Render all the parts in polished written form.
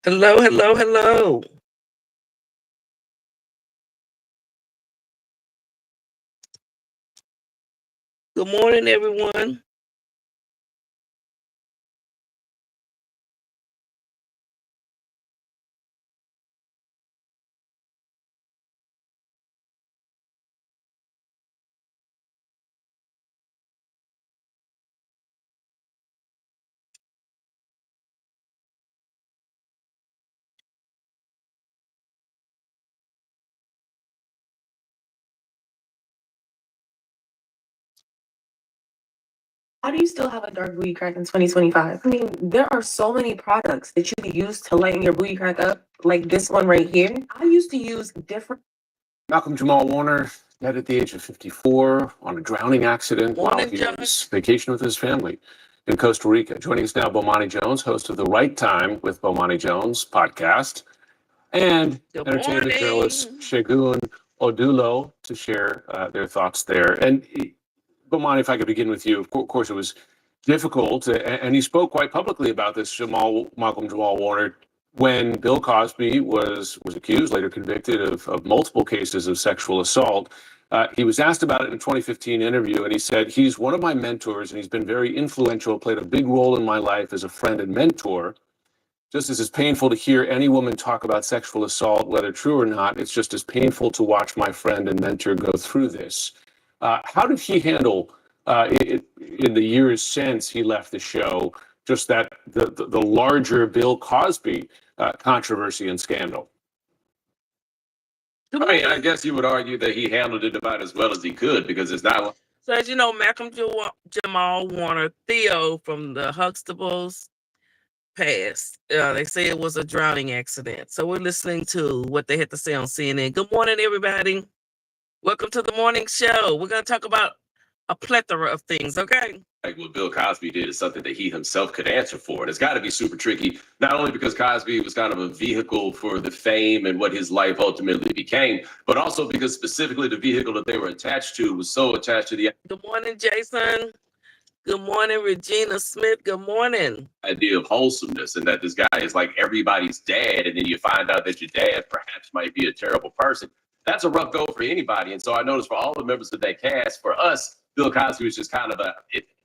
Hello, hello, hello. Good morning, everyone. How do you still have a dark booty crack in 2025? I mean, there are so many products that you can use to lighten your booty crack up, like this one right here. I used to use different. Malcolm Jamal Warner died at the age of 54 on a drowning accident while Morning, he John. was vacationing with his family in Costa Rica. Joining us now, Bomani Jones, host of the Right Time with Bomani Jones podcast, and Good entertainment journalist morning. Shagun Odulo to share their thoughts there. And Bomani, if I could begin with you, of course, it was difficult, and he spoke quite publicly about this, Malcolm Jamal Warner, when Bill Cosby was accused, later convicted of multiple cases of sexual assault. He was asked about it in a 2015 interview, and he said, he's one of my mentors, and he's been very influential, played a big role in my life as a friend and mentor. Just as it's painful to hear any woman talk about sexual assault, whether true or not, it's just as painful to watch my friend and mentor go through this. How did he handle in the years since he left the show, just that the larger Bill Cosby controversy and scandal? Good I mean, I morning. guess you would argue that he handled it about as well as he could because it's not. So, as you know, Jamal Warner, Theo from the Huxtables passed. They say it was a drowning accident. So, we're listening to what they had to say on CNN. Good morning, everybody. Welcome to the morning show. We're going to talk about a plethora of things, okay? Like what Bill Cosby did is something that he himself could answer for. And it's got to be super tricky, not only because Cosby was kind of a vehicle for the fame and what his life ultimately became, but also because specifically the vehicle that they were attached to was so attached to the Good morning, Jason. Good morning, Regina Smith. Good morning. idea of wholesomeness and that this guy is like everybody's dad. And then you find out that your dad perhaps might be a terrible person. That's a rough go for anybody. And so I noticed for all the members of that cast, for us, Bill Cosby was just kind of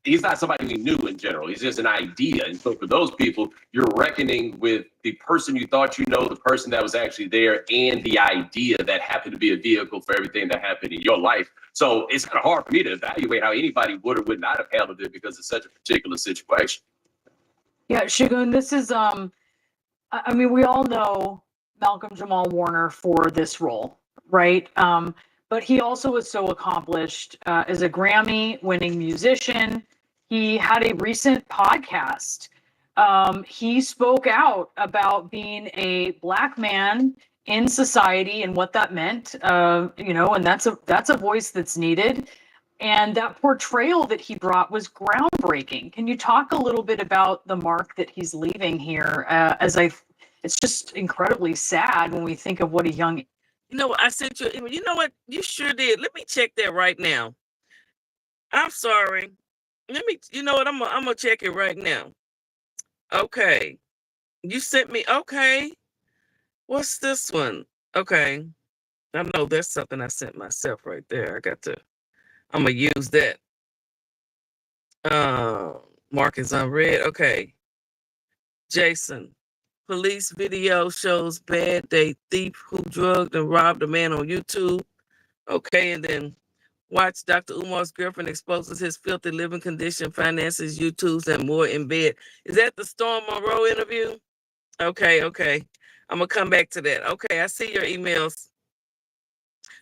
he's not somebody we knew in general. He's just an idea. And so for those people, you're reckoning with the person you thought you know, the person that was actually there, and the idea that happened to be a vehicle for everything that happened in your life. So it's kind of hard for me to evaluate how anybody would or would not have handled it because it's such a particular situation. Yeah, Shagun, this is I mean, we all know Malcolm Jamal Warner for this role, right? But he also was so accomplished as a Grammy-winning musician. He had a recent podcast. He spoke out about being a Black man in society and what that meant. And that's a voice that's needed. And that portrayal that he brought was groundbreaking. Can you talk a little bit about the mark that he's leaving here? It's just incredibly sad when we think of what a young. You know what? I sent you. You know what? You sure did. Let me check that right now. I'm sorry. Let me. You know what? I'm gonna check it right now. Okay. You sent me. Okay. What's this one? Okay. I know that's something I sent myself right there. I got to. I'm gonna use that. Uh, Mark is unread. Okay. Jason. Police video shows bad day thief who drugged and robbed a man on YouTube. Okay, and then watch Dr. Umar's girlfriend exposes his filthy living condition, finances, YouTubes, and more in bed. Is that the Storm Monroe interview? Okay. I'm gonna come back to that. Okay, I see your emails.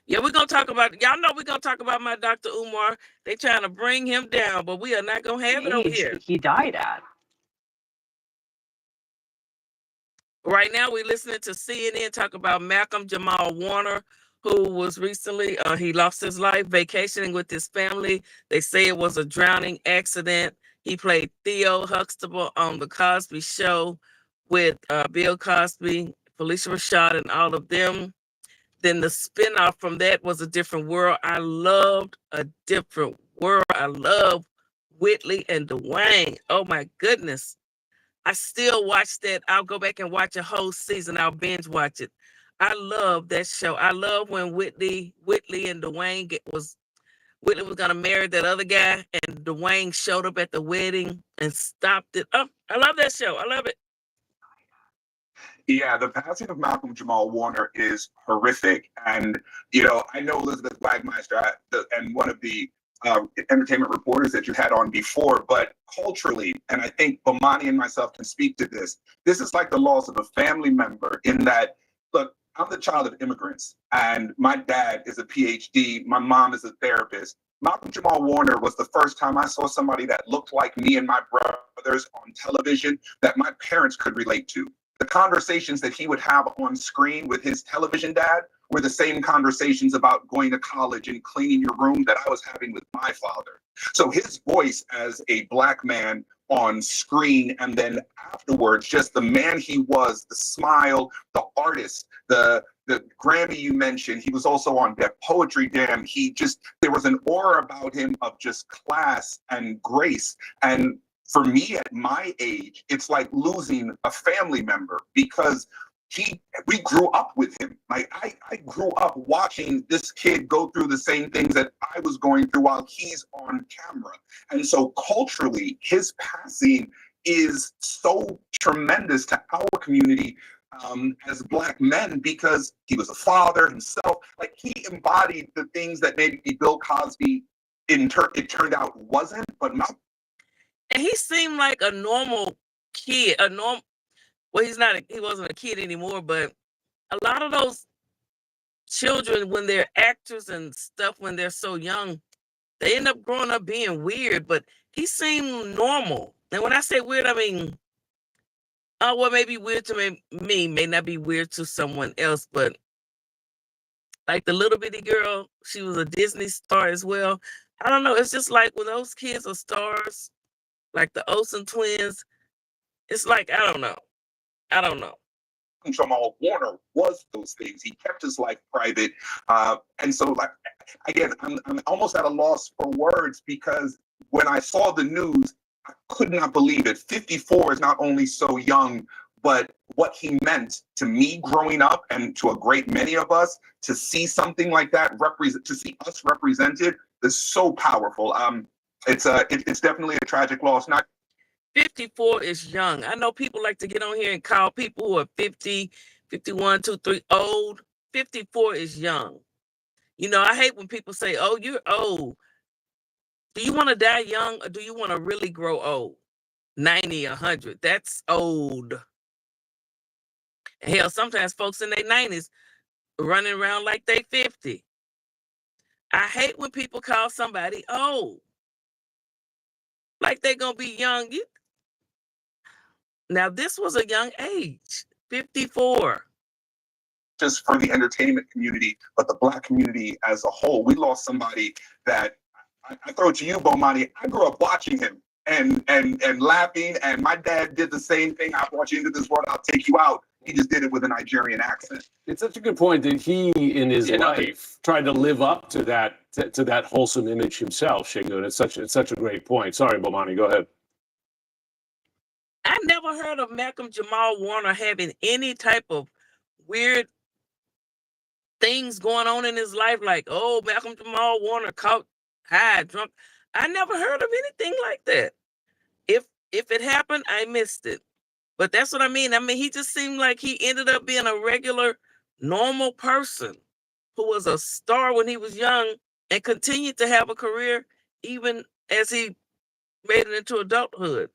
Yeah, we're gonna talk about y'all know we're gonna talk about my Dr. Umar. They trying to bring him down, but we are not gonna have it over here. He died at. Right now, we're listening to CNN talk about Malcolm Jamal Warner, who was recently, he lost his life vacationing with his family. They say it was a drowning accident. He played Theo Huxtable on The Cosby Show with Bill Cosby, Felicia Rashad, and all of them. Then the spinoff from that was A Different World. I loved A Different World. I love Whitley and Dwayne. Oh my goodness. I still watch that. I'll go back and watch a whole season. I'll binge watch it. I love that show. I love when Whitley and Dwayne Whitley was gonna marry that other guy, and Dwayne showed up at the wedding and stopped it. Oh, I love that show. I love it. Yeah, the passing of Malcolm Jamal Warner is horrific. And, I know Elizabeth Wagmeister and one of the entertainment reporters that you had on before, but culturally, and I think Bomani and myself can speak to this, this is like the loss of a family member in that, look, I'm the child of immigrants, and my dad is a PhD. My mom is a therapist. Malcolm Jamal Warner was the first time I saw somebody that looked like me and my brothers on television that my parents could relate to. The conversations that he would have on screen with his television dad were the same conversations about going to college and cleaning your room that I was having with my father. So his voice as a Black man on screen, and then afterwards, just the man he was, the smile, the artist, the Grammy you mentioned, he was also on Def Poetry Jam. There was an aura about him of just class and grace. And for me at my age, it's like losing a family member because we grew up with him. Like I grew up watching this kid go through the same things that I was going through while he's on camera. And so culturally, his passing is so tremendous to our community as Black men, because he was a father himself. Like he embodied the things that maybe Bill Cosby it turned out wasn't, but not. And he seemed like a normal kid, well, he wasn't a kid anymore, but a lot of those children, when they're actors and stuff, when they're so young, they end up growing up being weird, but he seemed normal. And when I say weird, I mean, what may be weird to me may not be weird to someone else, but like the little bitty girl, she was a Disney star as well. I don't know. It's just like when those kids are stars, like the Olsen twins, it's like, I don't know. Jamal Warner was those things. He kept his life private. And so, like, again, I'm almost at a loss for words, because when I saw the news, I could not believe it. 54 is not only so young, but what he meant to me growing up and to a great many of us, to see something like that to see us represented is so powerful. It's definitely a tragic loss. 54 is young. I know people like to get on here and call people who are 50, 51, 2, 3 old. 54 is young. I hate when people say, oh, you're old. Do you want to die young, or do you want to really grow old? 90, 100. That's old. Hell, sometimes folks in their 90s running around like they 50. I hate when people call somebody old. Like they're going to be young. Now, this was a young age, 54. Just for the entertainment community, but the Black community as a whole. We lost somebody that, I throw it to you, Bomani. I grew up watching him and laughing, and my dad did the same thing. I brought you into this world, I'll take you out. He just did it with a Nigerian accent. It's such a good point that he, in his life, tried to live up to that wholesome image himself, Shigun. It's such a great point. Sorry, Bomani, go ahead. I never heard of Malcolm Jamal Warner having any type of weird things going on in his life, like, oh, Malcolm Jamal Warner caught high, drunk. I never heard of anything like that. If it happened, I missed it. But that's what I mean. I mean, he just seemed like he ended up being a regular, normal person who was a star when he was young and continued to have a career even as he made it into adulthood.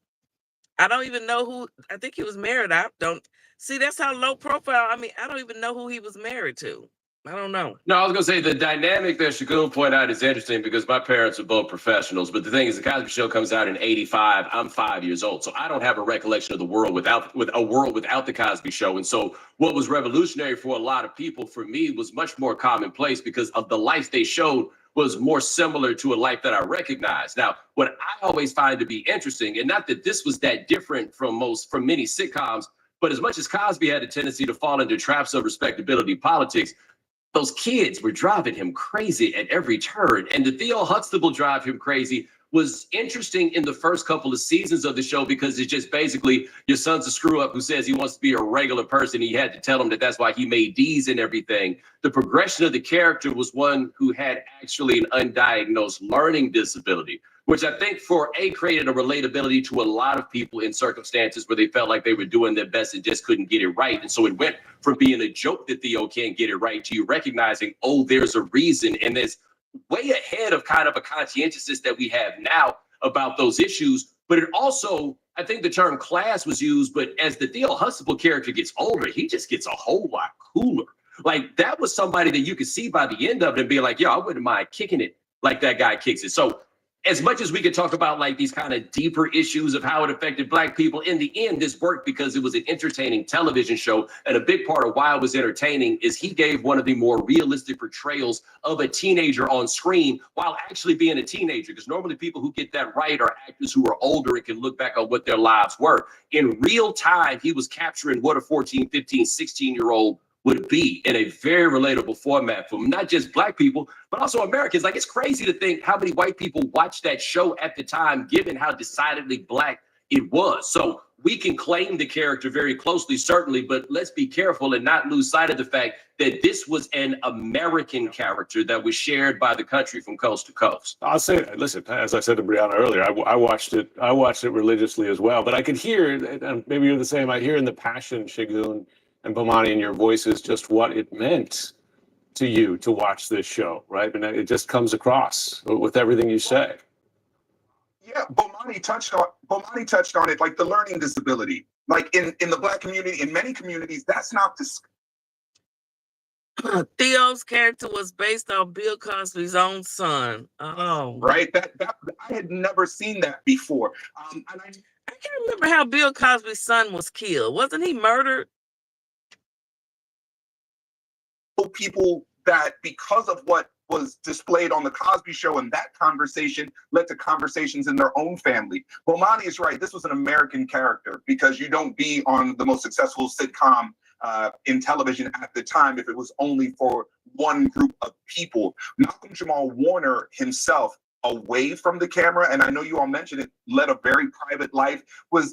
I don't even know who. I think he was married. I don't see. That's how low profile. I mean, I don't even know who he was married to. I don't know. No, I was going to say the dynamic that Shagun pointed out is interesting because my parents are both professionals. But the thing is, the Cosby Show comes out in '85. I'm 5 years old, so I don't have a recollection of the world without the Cosby Show. And so, what was revolutionary for a lot of people, for me, was much more commonplace because of the life they showed was more similar to a life that I recognized. Now, what I always find to be interesting, and not that this was that different from many sitcoms, but as much as Cosby had a tendency to fall into traps of respectability politics, those kids were driving him crazy at every turn. And the Theo Huxtable drive him crazy was interesting in the first couple of seasons of the show because it's just basically your son's a screw up who says he wants to be a regular person. He had to tell him that that's why he made D's and everything. The progression of the character was one who had actually an undiagnosed learning disability, which I think created a relatability to a lot of people in circumstances where they felt like they were doing their best and just couldn't get it right. And so it went from being a joke that Theo can't get it right to you recognizing, oh, there's a reason. And there's way ahead of kind of a conscientiousness that we have now about those issues. But it also, I think the term class was used, but as the Theo Huxtable character gets older, he just gets a whole lot cooler. Like that was somebody that you could see by the end of it and be like, yo, I wouldn't mind kicking it like that guy kicks it. So as much as we could talk about like these kind of deeper issues of how it affected Black people, in the end, this worked because it was an entertaining television show. And a big part of why it was entertaining is he gave one of the more realistic portrayals of a teenager on screen while actually being a teenager. Because normally people who get that right are actors who are older and can look back on what their lives were. In real time, he was capturing what a 14, 15, 16-year-old would be in a very relatable format for not just Black people, but also Americans. Like, it's crazy to think how many white people watched that show at the time, given how decidedly Black it was. So we can claim the character very closely, certainly, but let's be careful and not lose sight of the fact that this was an American character that was shared by the country from coast to coast. I'll say, listen, as I said to Brianna earlier, I watched it religiously as well, but I could hear, and maybe you're the same, I hear in the passion, Shagun and Bomani, in your voices, just what it meant to you to watch this show, right? And it just comes across with everything you say. Yeah, Bomani touched on it, like the learning disability. Like in the Black community, in many communities, that's not discussed. Theo's character was based on Bill Cosby's own son. Oh, Right. That I had never seen that before. And I can't remember how Bill Cosby's son was killed. Wasn't he murdered? People that because of what was displayed on the Cosby Show and that conversation led to conversations in their own family. Bomani is right. This was an American character because you don't be on the most successful sitcom in television at the time if it was only for one group of people. Malcolm Jamal Warner himself, away from the camera, and I know you all mentioned it, led a very private life.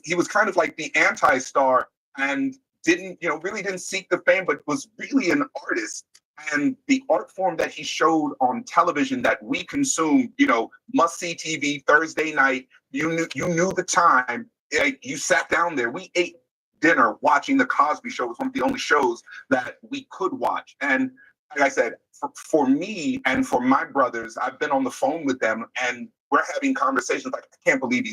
He was kind of like the anti-star and really didn't seek the fame, but was really an artist. And the art form that he showed on television that we consume, must-see TV Thursday night, you knew the time, you sat down there, we ate dinner watching the Cosby Show. It was one of the only shows that we could watch. And like I said, for me and for my brothers, I've been on the phone with them and we're having conversations like, I can't believe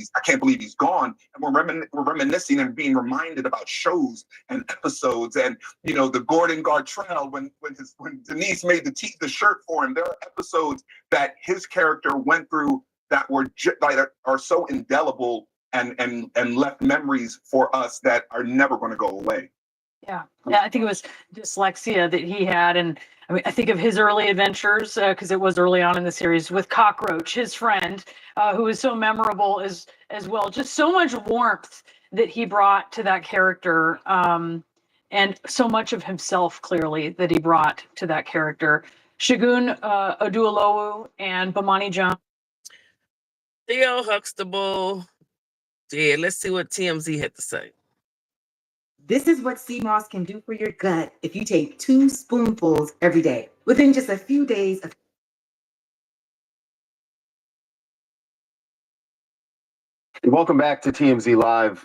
he's gone. And we're reminiscing and being reminded about shows and episodes and, the Gordon Gartrell, when Denise made the shirt for him, there are episodes that his character went through that are so indelible and left memories for us that are never going to go away. Yeah, I think it was dyslexia that he had, and I think of his early adventures because it was early on in the series with Cockroach, his friend, who was so memorable as well. Just so much warmth that he brought to that character, and so much of himself clearly that he brought to that character. Shagun Oduolowu and Bomani John. Theo Huxtable. Yeah, let's see what TMZ had to say. This is what sea moss can do for your gut if you take 2 spoonfuls every day. Within just a few days of Welcome back to TMZ Live.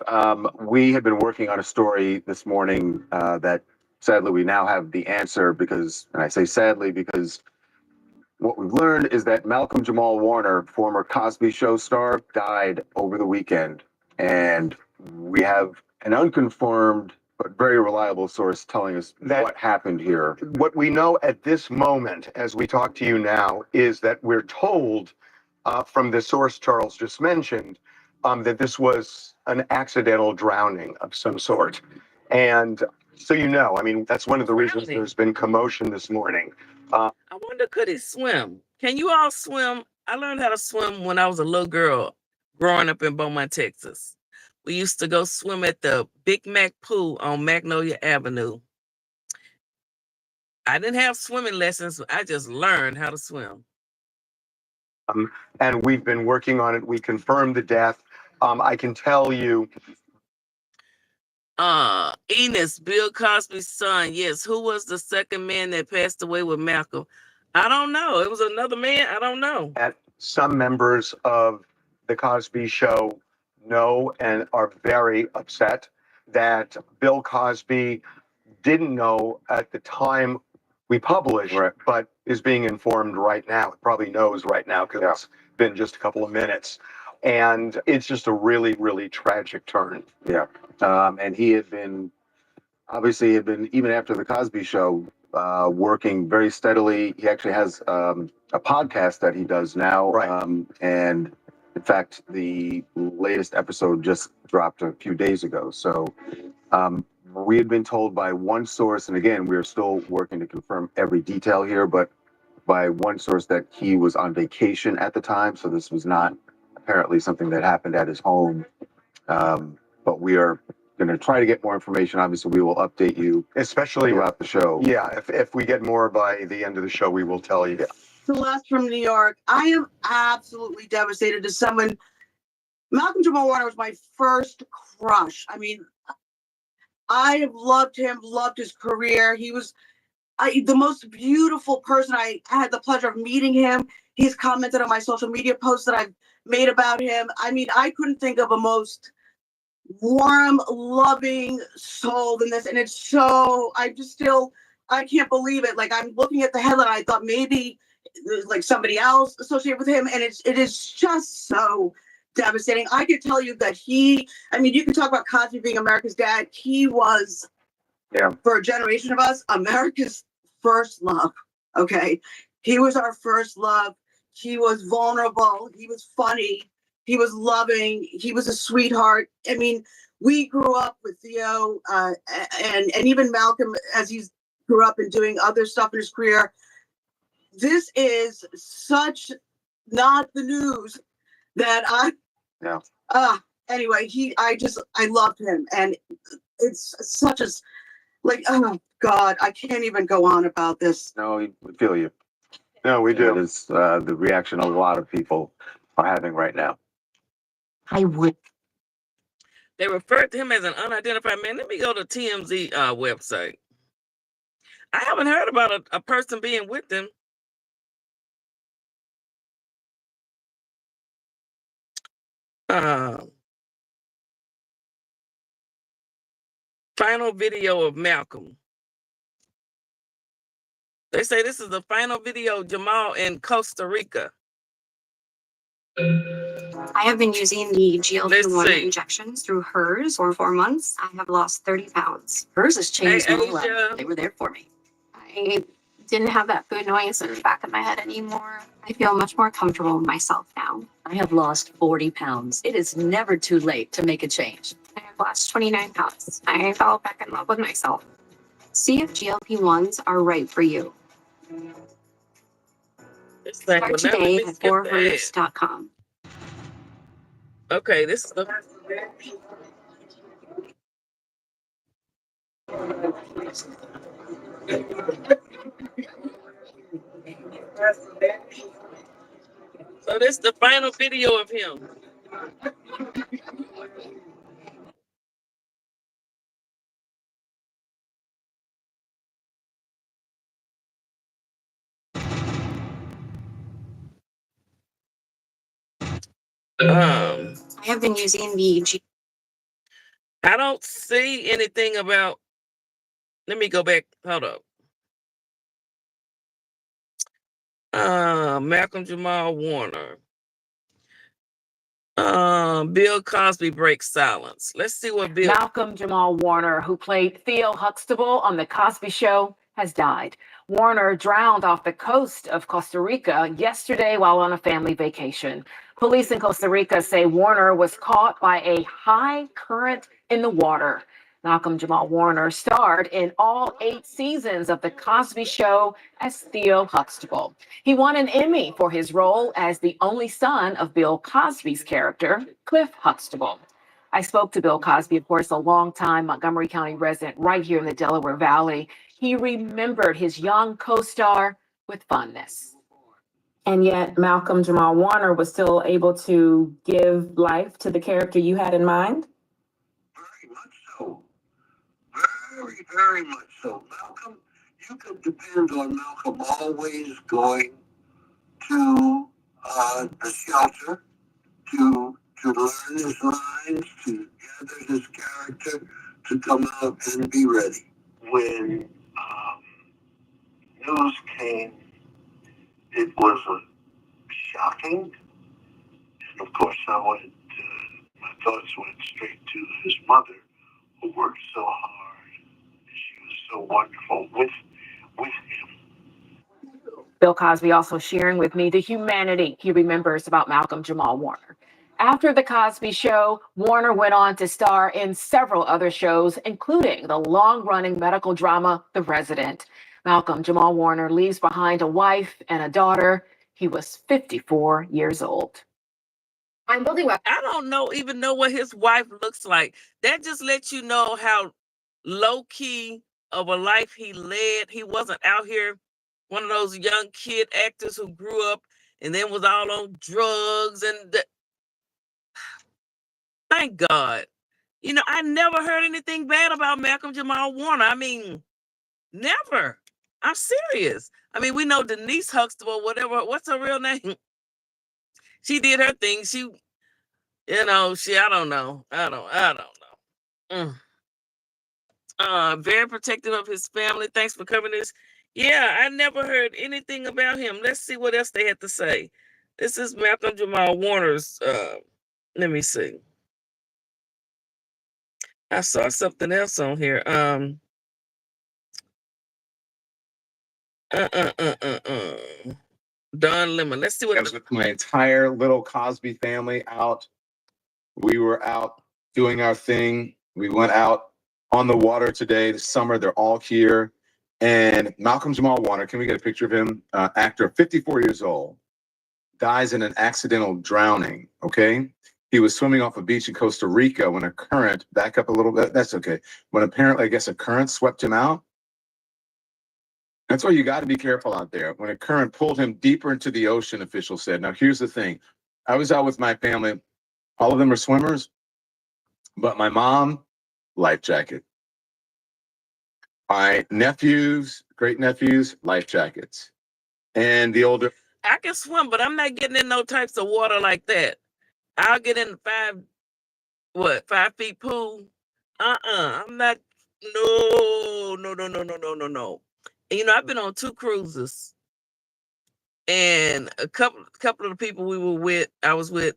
We had been working on a story this morning that sadly we now have the answer because, and I say sadly because what we've learned is that Malcolm Jamal Warner, former Cosby Show star, died over the weekend. And we have an unconfirmed but very reliable source telling us what happened here. What we know at this moment, as we talk to you now, is that we're told from the source Charles just mentioned that this was an accidental drowning of some sort. And so that's one of the reasons there's been commotion this morning. I wonder, could he swim? Can you all swim? I learned how to swim when I was a little girl growing up in Beaumont, Texas. We used to go swim at the Big Mac pool on Magnolia Avenue. I didn't have swimming lessons. I just learned how to swim. And we've been working on it. We confirmed the death. I can tell you, Enos, Bill Cosby's son. Yes. Who was the second man that passed away with Malcolm? I don't know. It was another man. I don't know. that some members of the Cosby Show know and are very upset that Bill Cosby didn't know at the time we published, Right. but is being informed right now. It probably knows right now because it's been just a couple of minutes. And it's just a really, really tragic turn. Yeah. And he had been, obviously, even after the Cosby Show, working very steadily. He actually has a podcast that he does now. Right. And in fact, the latest episode just dropped a few days ago. So we had been told by one source, and again, we're still working to confirm every detail here, but by one source that he was on vacation at the time. So this was not apparently something that happened at his home. But we are going to try to get more information. Obviously, we will update you Especially, throughout the show. yeah, if we get more by the end of the show, we will tell you. Celeste from New York. I am absolutely devastated as someone. Malcolm Jamal Warner was my first crush. I mean, I have loved him, loved his career. He was the most beautiful person. I had the pleasure of meeting him. He's commented on my social media posts that I've made about him. I mean, I couldn't think of a most warm, loving soul than this. And it's so, I can't believe it. Like, I'm looking at the headline. I thought maybe there's like somebody else associated with him. And it is just so devastating. I could tell you that you can talk about Cosby being America's dad. He was, for a generation of us, America's first love. Okay. He was our first love. He was vulnerable. He was funny. He was loving. He was a sweetheart. I mean, we grew up with Theo and even Malcolm as he grew up and doing other stuff in his career. This is such not the news that anyway, I loved him. And it's such a, like, oh God, I can't even go on about this. No, we feel you. No, we do. It is the reaction a lot of people are having right now. I would. They referred to him as an unidentified man. Let me go to TMZ website. I haven't heard about a person being with him. Final video of Malcolm. They say this is the final video of Jamal in Costa Rica. I have been using the GLP-1 injections through hers for 4 months. I have lost 30 pounds. Hers has changed my life. They were there for me. I didn't have that food noise in the back of my head anymore. I feel much more comfortable with myself now. I have lost 40 pounds. It is never too late to make a change. I have lost 29 pounds. I fell back in love with myself. See if GLP-1s are right for you. Start today at forhers.com. Okay, this is the so this is the final video of him. I have been using the I don't see anything about. Let me go back. Hold up. Malcolm Jamal Warner. Bill Cosby breaks silence. Let's see what Bill. Malcolm Jamal Warner, who played Theo Huxtable on The Cosby Show, has died. Warner drowned off the coast of Costa Rica yesterday while on a family vacation. Police in Costa Rica say Warner was caught by a high current in the water. Malcolm Jamal Warner starred in all 8 seasons of The Cosby Show as Theo Huxtable. He won an Emmy for his role as the only son of Bill Cosby's character, Cliff Huxtable. I spoke to Bill Cosby, of course, a longtime Montgomery County resident right here in the Delaware Valley. He remembered his young co-star with fondness. And yet Malcolm Jamal Warner was still able to give life to the character you had in mind? Very much so. Very, very much so. Malcolm, you could depend on Malcolm always going to the shelter to learn his lines, to gather his character, to come out and be ready. When news came, it was shocking. And of course, my thoughts went straight to his mother, who worked so hard. She was so wonderful with him. Bill Cosby also sharing with me the humanity he remembers about Malcolm Jamal Warner. After The Cosby Show, Warner went on to star in several other shows, including the long-running medical drama, The Resident. Malcolm Jamal Warner leaves behind a wife and a daughter. He was 54 years old. I don't even know what his wife looks like. That just lets you know how low-key of a life he led. He wasn't out here one of those young kid actors who grew up and then was all on drugs thank God. You know, I never heard anything bad about Malcolm Jamal Warner. I mean, never. I'm serious. I mean, we know Denise Huxtable, whatever. What's her real name? She did her thing. I don't know. I don't know. Very protective of his family. Thanks for covering this. Yeah, I never heard anything about him. Let's see what else they had to say. This is Malcolm Jamal Warner's, let me see. I saw something else on here. Don Lemon. Let's see what I was with my entire little Cosby family out. We were out doing our thing. We went out on the water today, this summer. They're all here. And Malcolm Jamal Warner, can we get a picture of him? Actor, 54 years old, dies in an accidental drowning, okay? He was swimming off a beach in Costa Rica when a current, back up a little bit, that's okay. When apparently, I guess, a current swept him out. That's why you got to be careful out there. When a current pulled him deeper into the ocean, officials said. Now, here's the thing. I was out with my family. All of them are swimmers, but my mom, life jacket. My nephews, great nephews, life jackets. And the older. I can swim, but I'm not getting in no types of water like that. I'll get in the 5 feet pool. I'm not. No. And, I've been on 2 cruises, and a couple of the people I was with,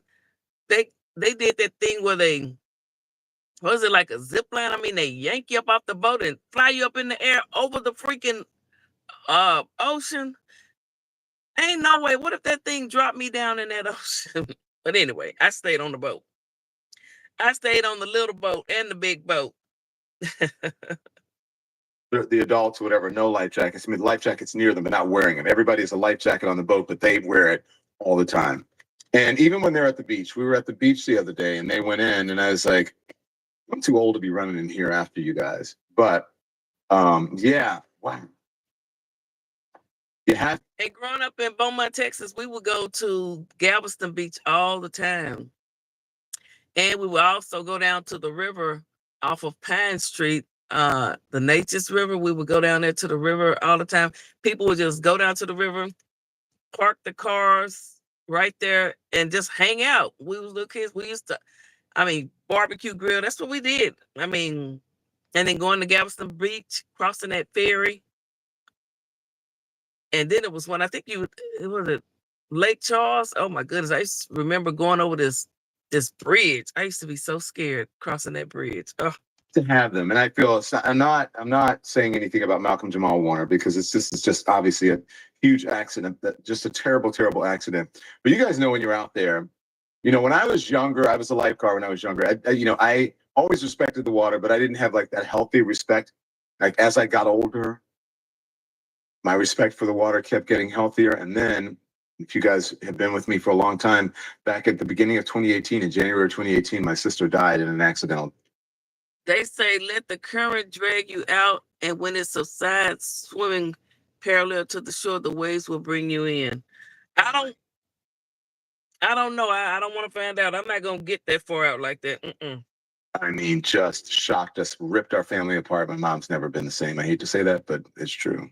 they did that thing where was it like a zip line? I mean, they yank you up off the boat and fly you up in the air over the freaking ocean. Ain't no way. What if that thing dropped me down in that ocean? But anyway, I stayed on the boat. I stayed on the little boat and the big boat. The adults, whatever, no life jackets. I mean, life jackets near them, but not wearing them. Everybody has a life jacket on the boat, but they wear it all the time. And even when they're at the beach, we were at the beach the other day, and they went in, and I was like, I'm too old to be running in here after you guys. But yeah, wow. Hey, growing up in Beaumont, Texas, we would go to Galveston Beach all the time. And we would also go down to the river off of Pine Street, the Natchez River. We would go down there to the river all the time. People would just go down to the river, park the cars right there, and just hang out. We was little kids. We used to, barbecue grill. That's what we did. And then going to Galveston Beach, crossing that ferry. And then it was when it was Lake Charles. Oh my goodness. I used to remember going over this bridge. I used to be so scared crossing that bridge. Oh. To have them. And I feel I'm not saying anything about Malcolm Jamal Warner because it's just obviously a huge accident, just a terrible, terrible accident. But you guys know when you're out there, when I was younger, I was a lifeguard when I was younger. I always respected the water, but I didn't have like that healthy respect. Like as I got older, my respect for the water kept getting healthier. And then, if you guys have been with me for a long time, back at the beginning of 2018, in January of 2018, my sister died in an accident. They say, let the current drag you out, and when it subsides, swimming parallel to the shore, the waves will bring you in. I don't know. I don't want to find out. I'm not gonna get that far out like that. I mean, just shocked us, ripped our family apart. My mom's never been the same. I hate to say that, but it's true.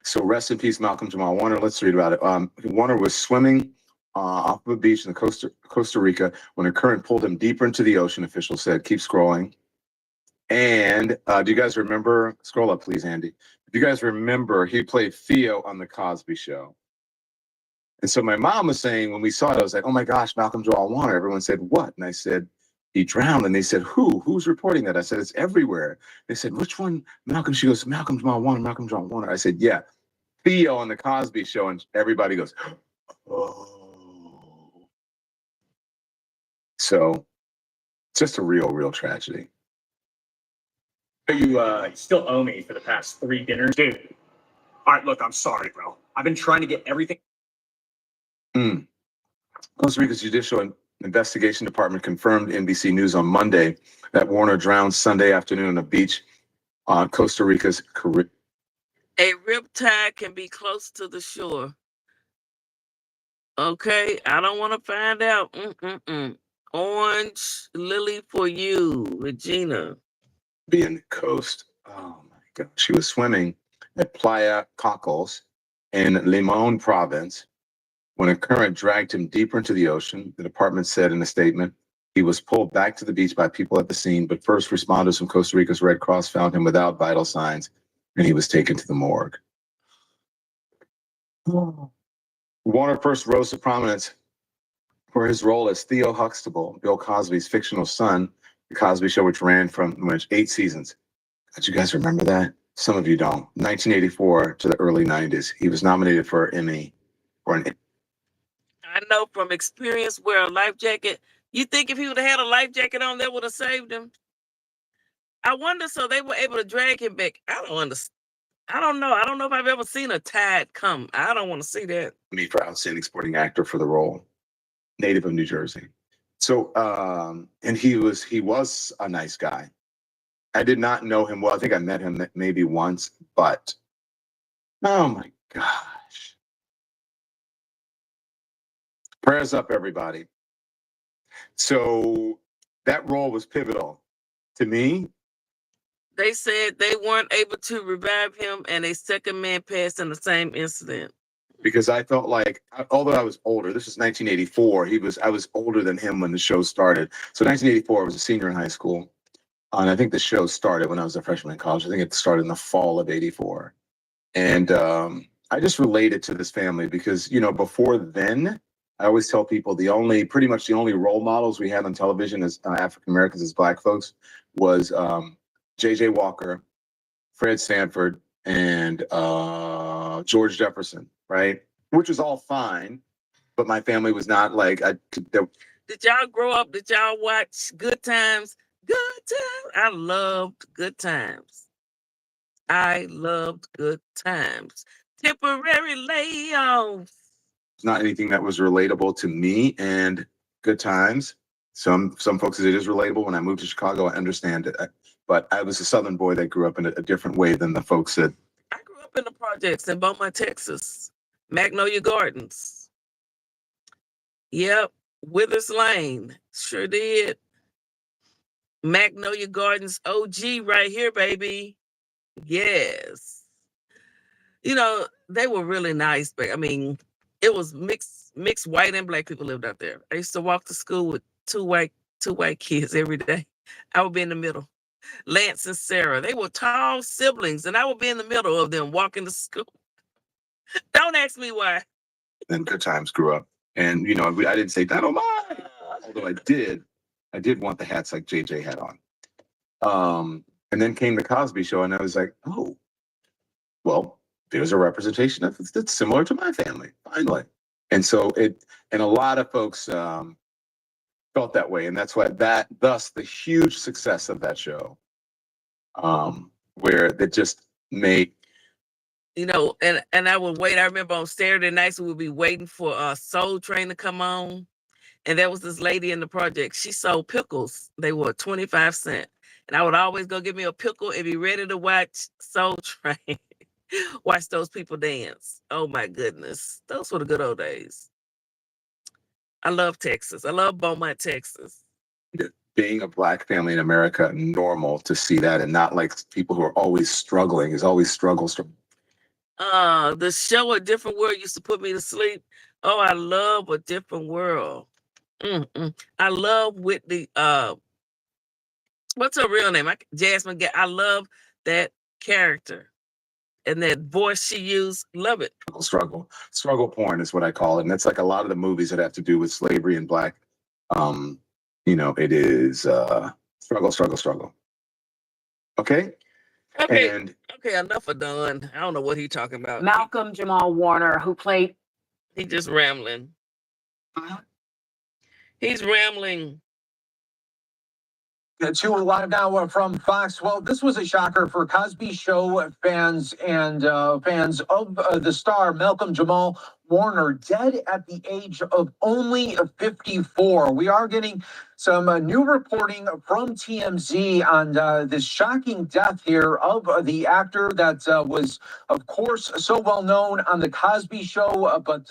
So rest in peace, Malcolm Jamal Warner. Let's read about it. Warner was swimming off of a beach in Costa Rica when a current pulled him deeper into the ocean, officials said. Keep scrolling. And do you guys remember? Scroll up, please, Andy. Do you guys remember he played Theo on The Cosby Show? And so my mom was saying, when we saw it, I was like, oh my gosh, Malcolm Jamal Warner. Everyone said, what? And I said, he drowned. And they said, who? Who's reporting that? I said, it's everywhere. They said, which one? Malcolm. She goes, Malcolm Jamal Warner, Malcolm Jamal Warner. I said, yeah, Theo on The Cosby Show. And everybody goes, oh. So just a real tragedy. You still owe me for the past 3 dinners. Dude. All right, look, I'm sorry, bro. I've been trying to get everything. Costa Rica's Judicial Investigation Department confirmed NBC News on Monday that Warner drowned Sunday afternoon on a beach on Costa Rica's Caribbean. A riptide can be close to the shore. Okay, I don't want to find out. Orange lily for you, Regina. Caribbean coast. Oh my God. She was swimming at Playa Cocos in Limon province when a current dragged him deeper into the ocean. The department said in a statement, he was pulled back to the beach by people at the scene, but first responders from Costa Rica's Red Cross found him without vital signs, and he was taken to the morgue. Warner first rose to prominence for his role as Theo Huxtable, Bill Cosby's fictional son, The Cosby Show, which ran from 8 seasons. Do you guys remember that? Some of you don't. 1984 to the early 90s. He was nominated for an Emmy. I know from experience, wear a life jacket. You think if he would have had a life jacket on, that would have saved him? I wonder, so they were able to drag him back. I don't understand. I don't know. I don't know if I've ever seen a tide come. I don't want to see that. Me for outstanding supporting actor for the role. Native of New Jersey. So, and he was a nice guy. I did not know him well. I think I met him maybe once, but oh my gosh. Prayers up, everybody. So that role was pivotal to me. They said they weren't able to revive him, and a second man passed in the same incident. Because I felt like, although I was older, this is 1984. I was older than him when the show started. So 1984, I was a senior in high school. And I think the show started when I was a freshman in college. I think it started in the fall of '84. And I just related to this family because, before then, I always tell people pretty much the only role models we had on television as African Americans, as Black folks, was J.J. Walker, Fred Sanford, and George Jefferson, right? Which was all fine, but my family was not like. Did y'all grow up? Did y'all watch Good Times? Good Times. I loved Good Times. Temporary layoffs. It's not anything that was relatable to me, and Good Times. Some folks, it is relatable. When I moved to Chicago, I understand it. But I was a Southern boy that grew up in a different way than the folks that. I grew up in the projects in Beaumont, Texas. Magnolia Gardens. Yep. Withers Lane. Sure did. Magnolia Gardens OG right here, baby. Yes. They were really nice, but I mean, it was mixed white and Black people lived out there. I used to walk to school with two white kids every day. I would be in the middle. Lance and Sarah, they were tall siblings, and I would be in the middle of them walking to school. Don't ask me why. Then Good Times grew up, and I didn't say that. Oh my! Although I did want the hats like JJ had on. And then came the Cosby Show, and I was like, oh, well, there's a representation that's similar to my family, finally. And so and a lot of folks felt that way, and that's why thus the huge success of that show, where that just made. And I would wait. I remember on Saturday nights we would be waiting for Soul Train to come on, and there was this lady in the project. She sold pickles. They were 25 cents, and I would always go get me a pickle and be ready to watch Soul Train. Watch those people dance. Oh my goodness. Those were the good old days. I love Texas. I love Beaumont, Texas. Being a Black family in America, normal to see that, and not like people who are always struggling. Is always struggles. The show A Different World used to put me to sleep. Oh, I love A Different World. I love Whitney. What's her real name? Jasmine. I love that character and that voice she used. Love it. Struggle porn is what I call it, and that's like a lot of the movies that have to do with slavery and Black. It is struggle. Okay. Okay. And Okay, enough of Don. I don't know what he's talking about. Malcolm Jamal Warner, who played. He just rambling. He's rambling. To live now from Fox. Well, this was a shocker for Cosby Show fans and fans of the star Malcolm Jamal Warner, dead at the age of only 54. We are getting some new reporting from TMZ on this shocking death here of the actor that was, of course, so well known on the Cosby Show, but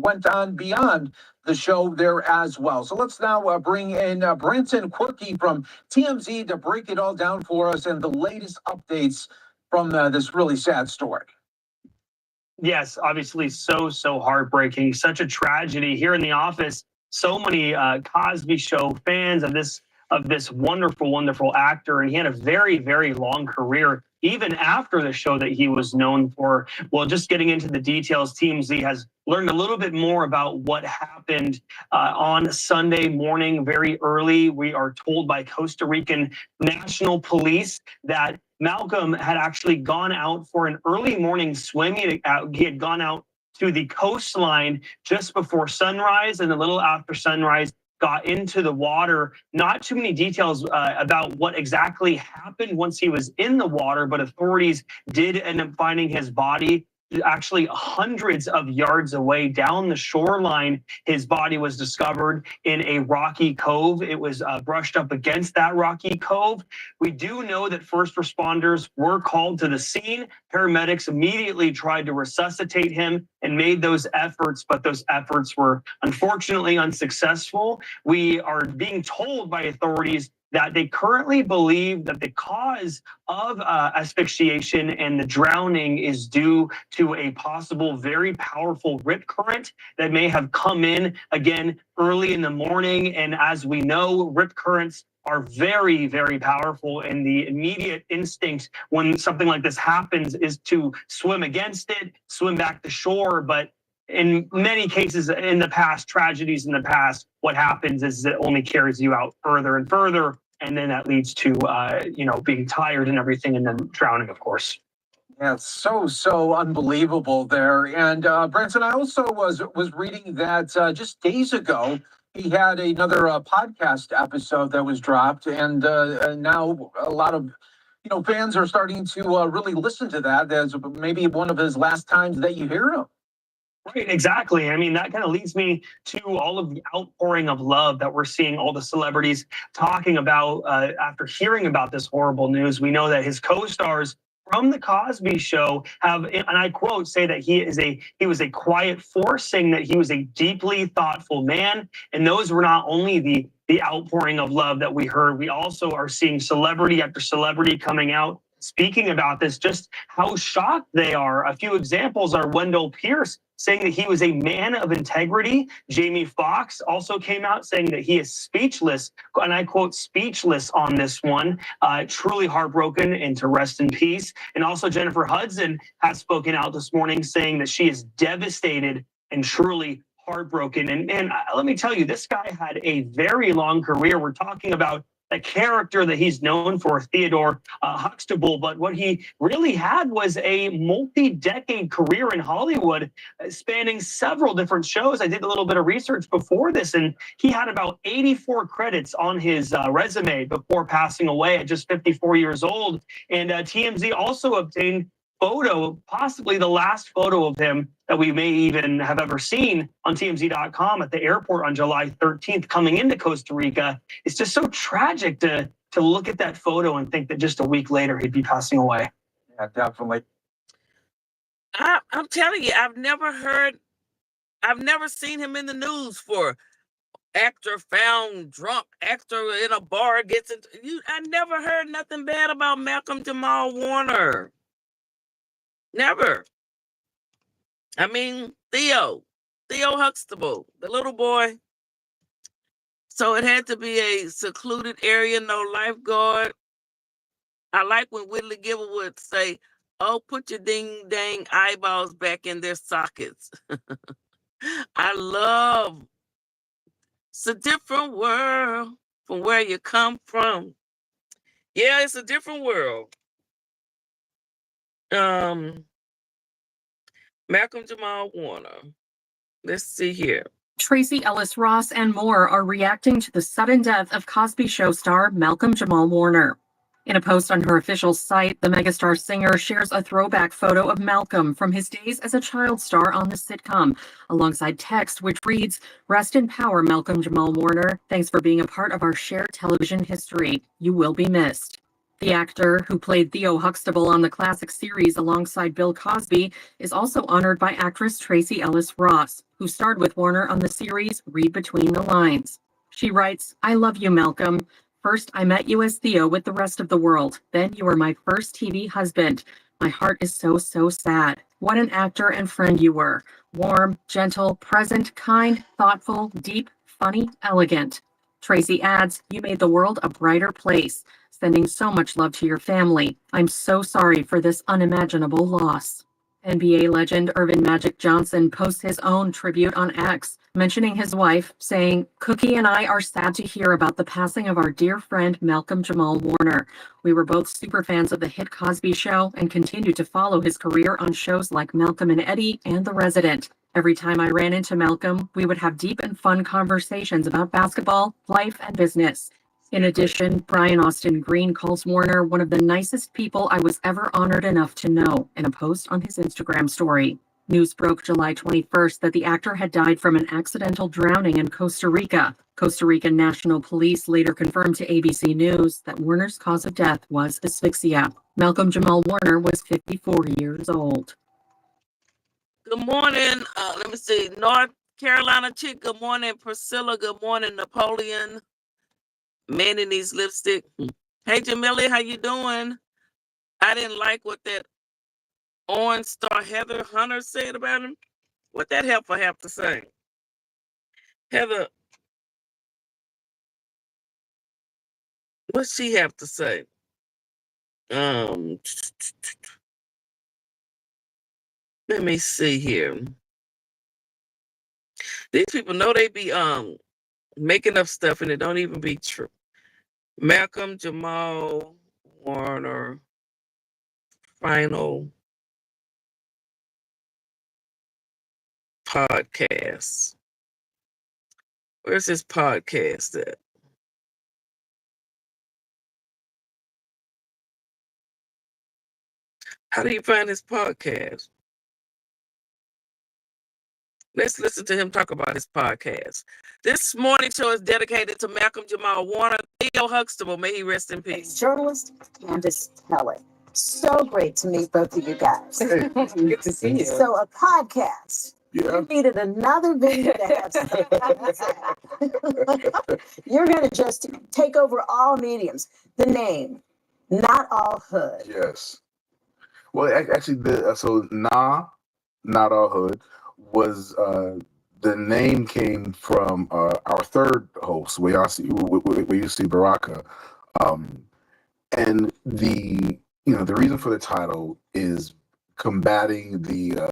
went on beyond the show there as well. So let's now bring in Branson Quirky from TMZ to break it all down for us and the latest updates from this really sad story. Yes, obviously so heartbreaking. Such a tragedy here in the office. So many Cosby Show fans of this wonderful actor, and he had a very long career even after the show that he was known for. Well, just getting into the details, TMZ has learned a little bit more about what happened on Sunday morning very early. We are told by Costa Rican National Police that Malcolm had actually gone out for an early morning swim. He had gone out to the coastline just before sunrise, and a little after sunrise got into the water. Not too many details about what exactly happened once he was in the water, but authorities did end up finding his body actually hundreds of yards away down the shoreline. His body was discovered in a rocky cove. It was brushed up against that rocky cove. We do know that first responders were called to the scene. Paramedics immediately tried to resuscitate him and made those efforts, but those efforts were unfortunately unsuccessful. We are being told by authorities that they currently believe that the cause of asphyxiation and the drowning is due to a possible very powerful rip current that may have come in again early in the morning. And as we know, rip currents are very powerful, and the immediate instinct when something like this happens is to swim against it, swim back to shore. But in many cases in the past, tragedies in the past, what happens is it only carries you out further and further. And then that leads to, being tired and everything, and then drowning, of course. Yeah, it's so unbelievable there. And Branson, I also was reading that just days ago, he had another podcast episode that was dropped, and now a lot of fans are starting to really listen to that as maybe one of his last times that you hear him. Right, exactly. I mean, that kind of leads me to all of the outpouring of love that we're seeing all the celebrities talking about after hearing about this horrible news. We know that his co-stars from the Cosby Show have, and I quote, say that he was a quiet force, saying that he was a deeply thoughtful man. And those were not only the outpouring of love that we heard, we also are seeing celebrity after celebrity coming out speaking about this, just how shocked they are. A few examples are Wendell Pierce saying that he was a man of integrity. Jamie Foxx also came out saying that he is speechless, and I quote, speechless on this one, truly heartbroken and to rest in peace. And also Jennifer Hudson has spoken out this morning saying that she is devastated and truly heartbroken. And let me tell you, this guy had a very long career. We're talking about a character that he's known for, Theodore Huxtable, but what he really had was a multi-decade career in Hollywood, spanning several different shows. I did a little bit of research before this, and he had about 84 credits on his resume before passing away at just 54 years old. And TMZ also obtained photo, possibly the last photo of him that we may even have ever seen on TMZ.com at the airport on July 13th coming into Costa Rica. It's just so tragic to look at that photo and think that just a week later he'd be passing away. Yeah, definitely. I'm telling you, I've never seen him in the news for actor found drunk, actor in a bar gets into you. I never heard nothing bad about Malcolm Jamal Warner. Never. I mean, Theo Huxtable, the little boy. So it had to be a secluded area, no lifeguard. I like when Whitley Gilbert would say, "Oh, put your ding dang eyeballs back in their sockets." I love. It's a different world from where you come from. Yeah, it's a different world. Malcolm Jamal Warner. Let's see here. Tracy Ellis Ross and more are reacting to the sudden death of Cosby Show star Malcolm Jamal Warner. In a post on her official site, the megastar singer shares a throwback photo of Malcolm from his days as a child star on the sitcom, alongside text which reads, "Rest in power, Malcolm Jamal Warner. Thanks for being a part of our shared television history. You will be missed." The actor, who played Theo Huxtable on the classic series alongside Bill Cosby, is also honored by actress Tracy Ellis Ross, who starred with Warner on the series Read Between the Lines. She writes, "I love you, Malcolm. First, I met you as Theo with the rest of the world. Then you were my first TV husband. My heart is so, so sad. What an actor and friend you were. Warm, gentle, present, kind, thoughtful, deep, funny, elegant." Tracy adds, "You made the world a brighter place. Sending so much love to your family. I'm so sorry for this unimaginable loss." NBA legend Earvin Magic Johnson posts his own tribute on X, mentioning his wife, saying, "Cookie and I are sad to hear about the passing of our dear friend Malcolm Jamal Warner. We were both super fans of the hit Cosby Show and continued to follow his career on shows like Malcolm and Eddie and The Resident. Every time I ran into Malcolm, we would have deep and fun conversations about basketball, life, and business." In addition, Brian Austin Green calls Warner one of the nicest people I was ever honored enough to know in a post on his Instagram story. News broke July 21st that the actor had died from an accidental drowning in Costa Rica. Costa Rican National Police later confirmed to ABC News that Warner's cause of death was asphyxia. Malcolm Jamal Warner was 54 years old. Good morning. Let me see. North Carolina chick. Good morning, Priscilla. Good morning, Napoleon. Man in these lipstick. Hey, Jamila, how you doing? I didn't like what that Orange Star Heather Hunter said about him. What that heifer have to say? Heather, what she have to say? Let me see here. These people know they be making up stuff and it don't even be true. Malcolm Jamal Warner final podcast. Where's this podcast at? How do you find this podcast? Let's listen to him talk about his podcast. This morning show is dedicated to Malcolm Jamal Warner, Theo Huxtable. May he rest in peace. Journalist Candace Kelly. So great to meet both of you guys. Good to see you. So a podcast. Yeah. You needed another video to have something. You're going to just take over all mediums. The name, Not All Hood. Yes. Well, actually, Not All Hood was the name came from our third host, we used to see Baraka, and the reason for the title is combating the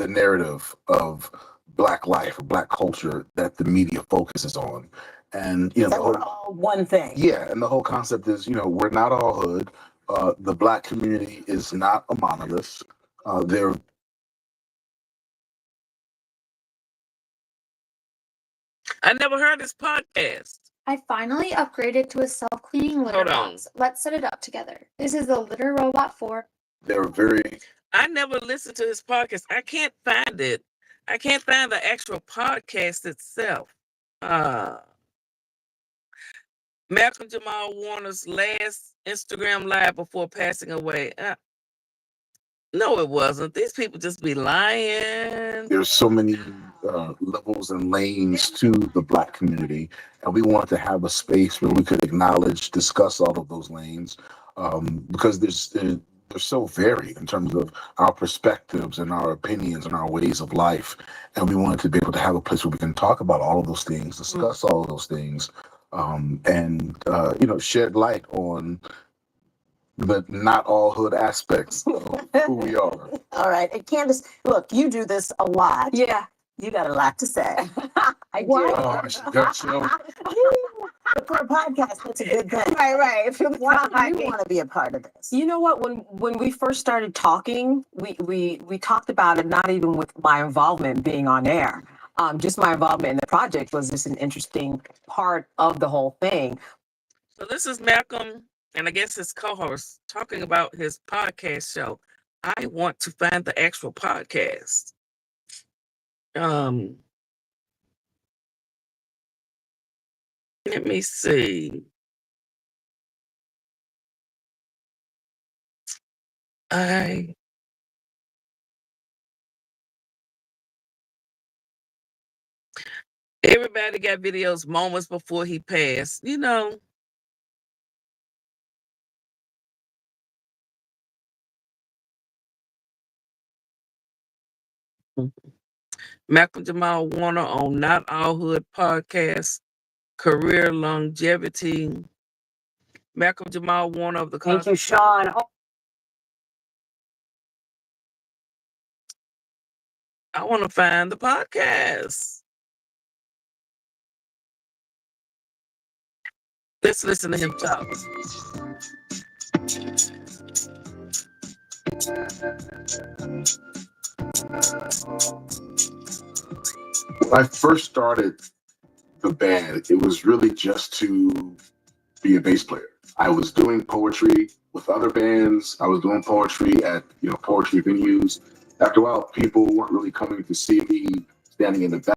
narrative of Black life or Black culture that the media focuses on, and That we're all one thing. yeah, and the whole concept is we're not all hood. The Black community is not a monolith. There I never heard this podcast. I finally upgraded to a self-cleaning litter Hold on. box. Let's set it up together. This is the Litter Robot 4. they're very I never listened to his podcast. I can't find it. I can't find the actual podcast itself. Malcolm Jamal Warner's last Instagram live before passing away. No, it wasn't. These people just be lying. There's so many levels and lanes to the Black community, and we wanted to have a space where we could acknowledge, discuss all of those lanes, because they're so varied in terms of our perspectives and our opinions and our ways of life, and we wanted to be able to have a place where we can talk about all of those things, discuss all of those things, and shed light on the not all hood aspects of who we are. All right. And Candace, look, you do this a lot. Yeah. You got a lot to say. I do. Oh, I got you. For a podcast, that's a good thing. Right. Why do you want to be a part of this? You know what? When we first started talking, we talked about it not even with my involvement being on air. Just my involvement in the project was just an interesting part of the whole thing. So this is Malcolm, and I guess his co-host, talking about his podcast show. I want to find the actual podcast. Let me see. Everybody got videos moments before he passed, Malcolm Jamal Warner on Not All Hood podcast, career longevity. Malcolm Jamal Warner of the Thank you, Sean. I want to find the podcast. Let's listen to him talk. When I first started the band, it was really just to be a bass player. I was doing poetry with other bands. I was doing poetry at poetry venues. After a while, people weren't really coming to see me standing in the back.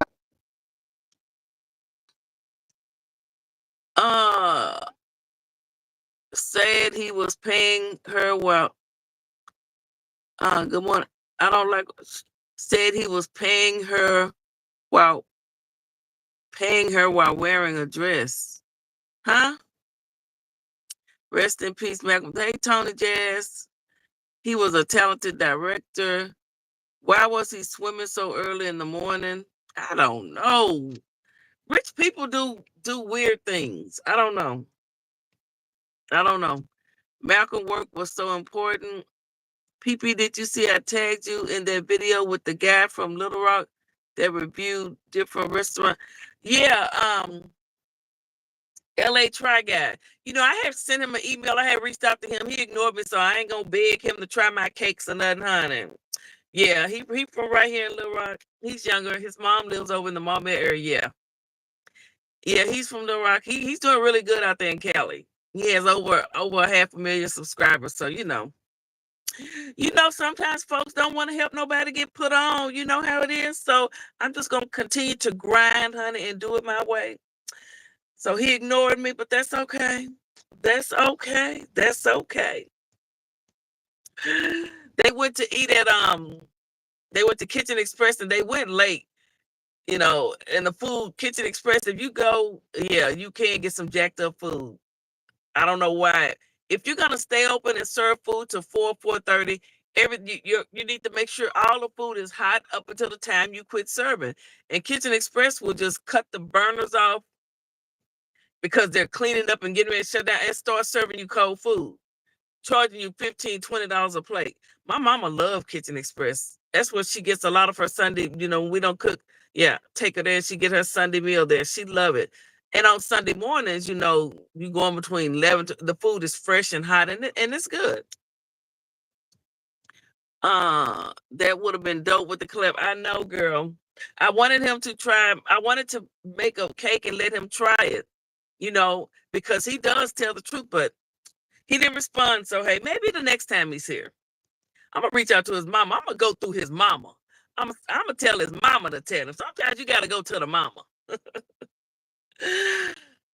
Said he was paying her while. Good morning. I don't like. Said he was paying her while wearing a dress. Huh? Rest in peace, Malcolm. Hey, Tony Jazz. He was a talented director. Why was he swimming so early in the morning? I don't know. Rich people do weird things. I don't know. Malcolm work was so important. PP, did you see I tagged you in that video with the guy from Little Rock that reviewed different restaurants? Yeah, LA Try Guy. I have sent him an email. I have reached out to him. He ignored me, so I ain't gonna beg him to try my cakes or nothing, honey. Yeah, he from right here in Little Rock. He's younger. His mom lives over in the Maumelle area. Yeah, he's from Little Rock. He's doing really good out there in Cali. He has over 500,000 subscribers. So sometimes folks don't want to help nobody get put on. You know how it is. So I'm just gonna continue to grind, honey, and do it my way. So he ignored me, but that's okay. That's okay. That's okay. They went to eat at they went to Kitchen Express and they went late. And the food, Kitchen Express, if you go, yeah, you can get some jacked up food. I don't know why. If you're gonna stay open and serve food to 4:30, you need to make sure all the food is hot up until the time you quit serving. And Kitchen Express will just cut the burners off because they're cleaning up and getting ready to shut down and start serving you cold food, charging you $15, $20 a plate. My mama loved Kitchen Express. That's where she gets a lot of her Sunday, we don't cook. Yeah, take her there. She get her Sunday meal there. She love it. And on Sunday mornings, you go in between 11 to, the food is fresh and hot and it's good. That would have been dope with the clip. I know, girl. I wanted to make a cake and let him try it, because he does tell the truth, but he didn't respond. So, hey, maybe the next time he's here, I'm going to reach out to his mama. I'm going to go through his mama. I'm going to tell his mama to tell him. Sometimes you got to go to the mama.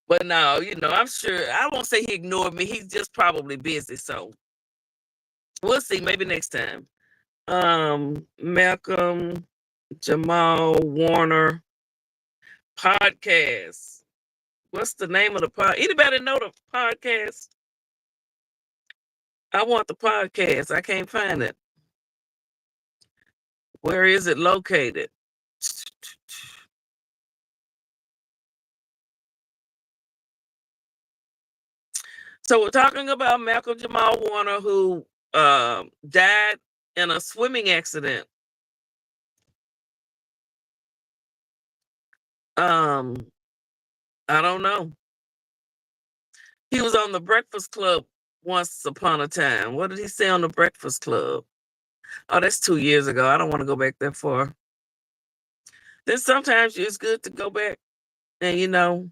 But no, I'm sure. I won't say he ignored me. He's just probably busy. So we'll see. Maybe next time. Malcolm Jamal Warner podcast. What's the name of the pod? Anybody know the podcast? I want the podcast. I can't find it. Where is it located? So we're talking about Malcolm Jamal Warner, who died in a swimming accident. I don't know. He was on the Breakfast Club once upon a time. What did he say on the Breakfast Club? Oh, that's 2 years ago. I don't want to go back that far. Then sometimes it's good to go back and,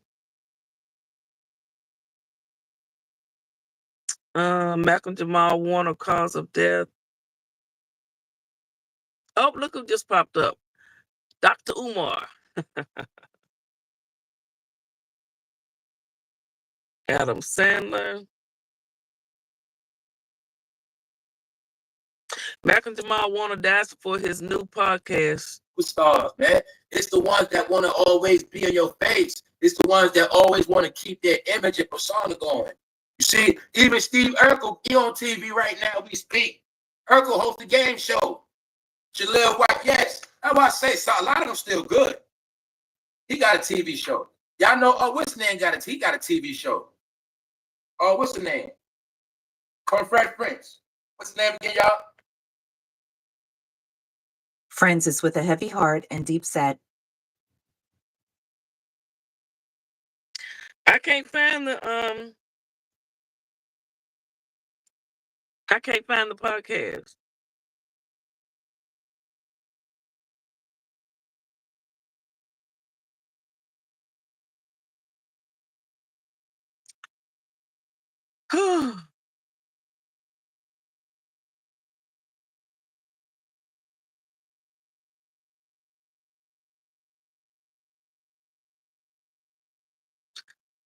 Malcolm Jamal Warner, cause of death. Oh, look who just popped up. Dr. Umar. Adam Sandler. Malcolm Jamal Warner dies before his new podcast. Stars, man. It's the ones that want to always be in your face. It's the ones that always want to keep their image and persona going. You see, even Steve Urkel, he on TV right now, we speak. Urkel hosts a game show. Jaleel White, yes. That's why I say so. A lot of them still good. He got a TV show. Y'all know, what's his name? He got a TV show. Oh, what's the name? From Fresh Prince. What's the name again, y'all? Friends is with a heavy heart and deep set. I can't find the podcast.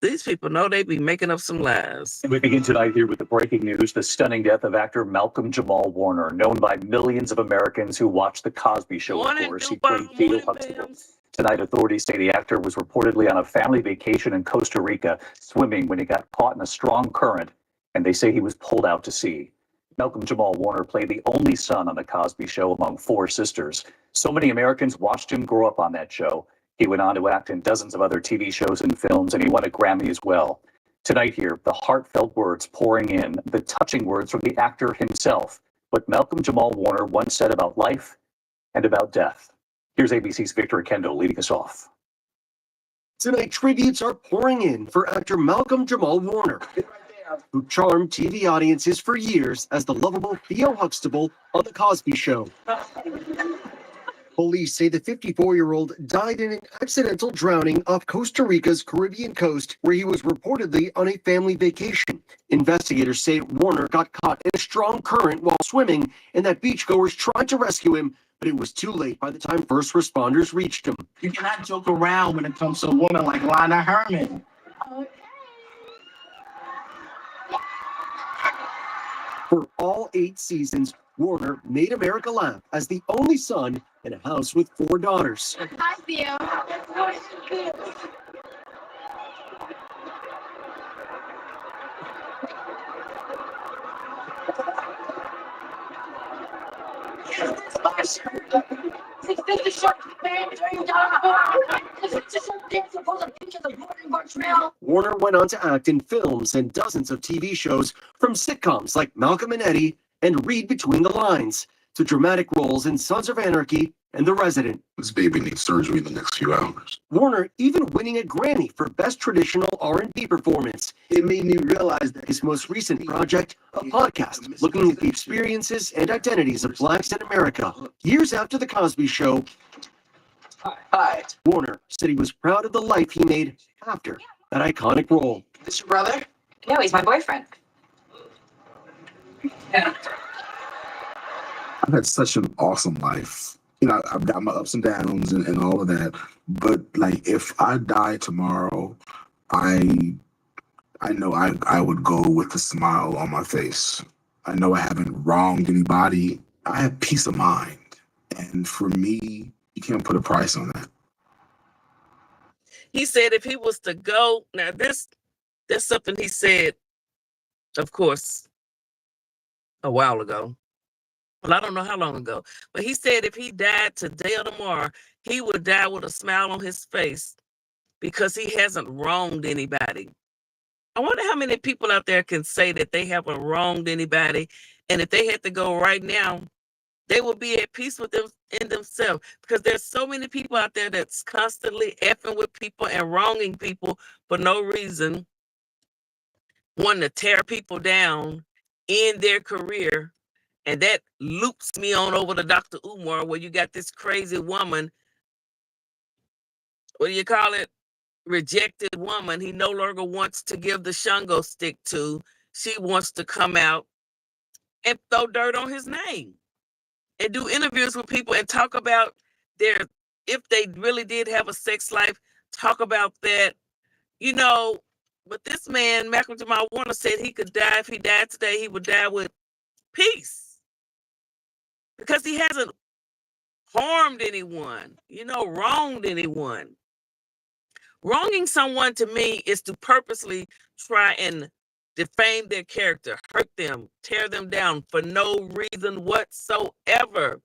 These people know they be making up some lies. We begin tonight here with the breaking news, the stunning death of actor Malcolm Jamal Warner, known by millions of Americans who watch The Cosby Show, of course. He played Theo Huxtable. Tonight, authorities say the actor was reportedly on a family vacation in Costa Rica, swimming when he got caught in a strong current, and they say he was pulled out to sea. Malcolm Jamal Warner played the only son on The Cosby Show among 4 sisters. So many Americans watched him grow up on that show. He went on to act in dozens of other TV shows and films, and he won a Grammy as well. Tonight here, the heartfelt words pouring in, the touching words from the actor himself, what Malcolm Jamal Warner once said about life and about death. Here's ABC's Victor Kendall leading us off. Tonight, tributes are pouring in for actor Malcolm Jamal Warner, who charmed TV audiences for years as the lovable Theo Huxtable on The Cosby Show. Police say the 54-year-old died in an accidental drowning off Costa Rica's Caribbean coast, where he was reportedly on a family vacation. Investigators say Warner got caught in a strong current while swimming and that beachgoers tried to rescue him, but it was too late by the time first responders reached him. You cannot joke around when it comes to a woman like Lana Herman. For all 8 seasons, Warner made America laugh as the only son in a house with 4 daughters. Hi, Theo. Warner went on to act in films and dozens of TV shows, from sitcoms like Malcolm and Eddie and Read Between the Lines, to dramatic roles in Sons of Anarchy and The Resident. This baby needs surgery in the next few hours. Warner even winning a Grammy for Best Traditional R&B Performance. It made me realize that his most recent project, a podcast looking at the experiences and identities of Blacks in America, years after The Cosby Show. Hi. Warner said he was proud of the life he made after that iconic role. This your brother? No, he's my boyfriend. I've had such an awesome life. I've got my ups and downs and all of that. But like, if I die tomorrow, I know I would go with a smile on my face. I know I haven't wronged anybody. I have peace of mind. And for me, you can't put a price on that. He said if he was to go, now that's something he said, of course, a while ago. Well, I don't know how long ago, but he said if he died today or tomorrow, he would die with a smile on his face because he hasn't wronged anybody. I wonder how many people out there can say that they haven't wronged anybody, and if they had to go right now, they will be at peace with them in themselves, because there's so many people out there that's constantly effing with people and wronging people for no reason, wanting to tear people down in their career. And that loops me on over to Dr. Umar, where you got this crazy woman, what do you call it? Rejected woman. He no longer wants to give the Shango stick to. She wants to come out and throw dirt on his name and do interviews with people and talk about their, if they really did have a sex life, talk about that, you know. But this man, Malcolm Jamal Warner, said he could die. If he died today, he would die with peace because he hasn't harmed anyone, wronged anyone. Wronging someone to me is to purposely try and defame their character, hurt them, tear them down for no reason whatsoever.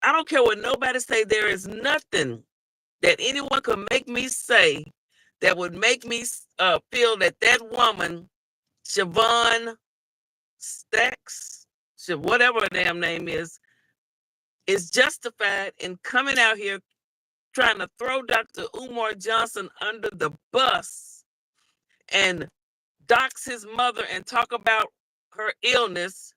I don't care what nobody say. There is nothing that anyone could make me say that would make me feel that that woman, Siobhan Stacks, whatever her damn name is justified in coming out here trying to throw Dr. Umar Johnson under the bus and dox his mother and talk about her illness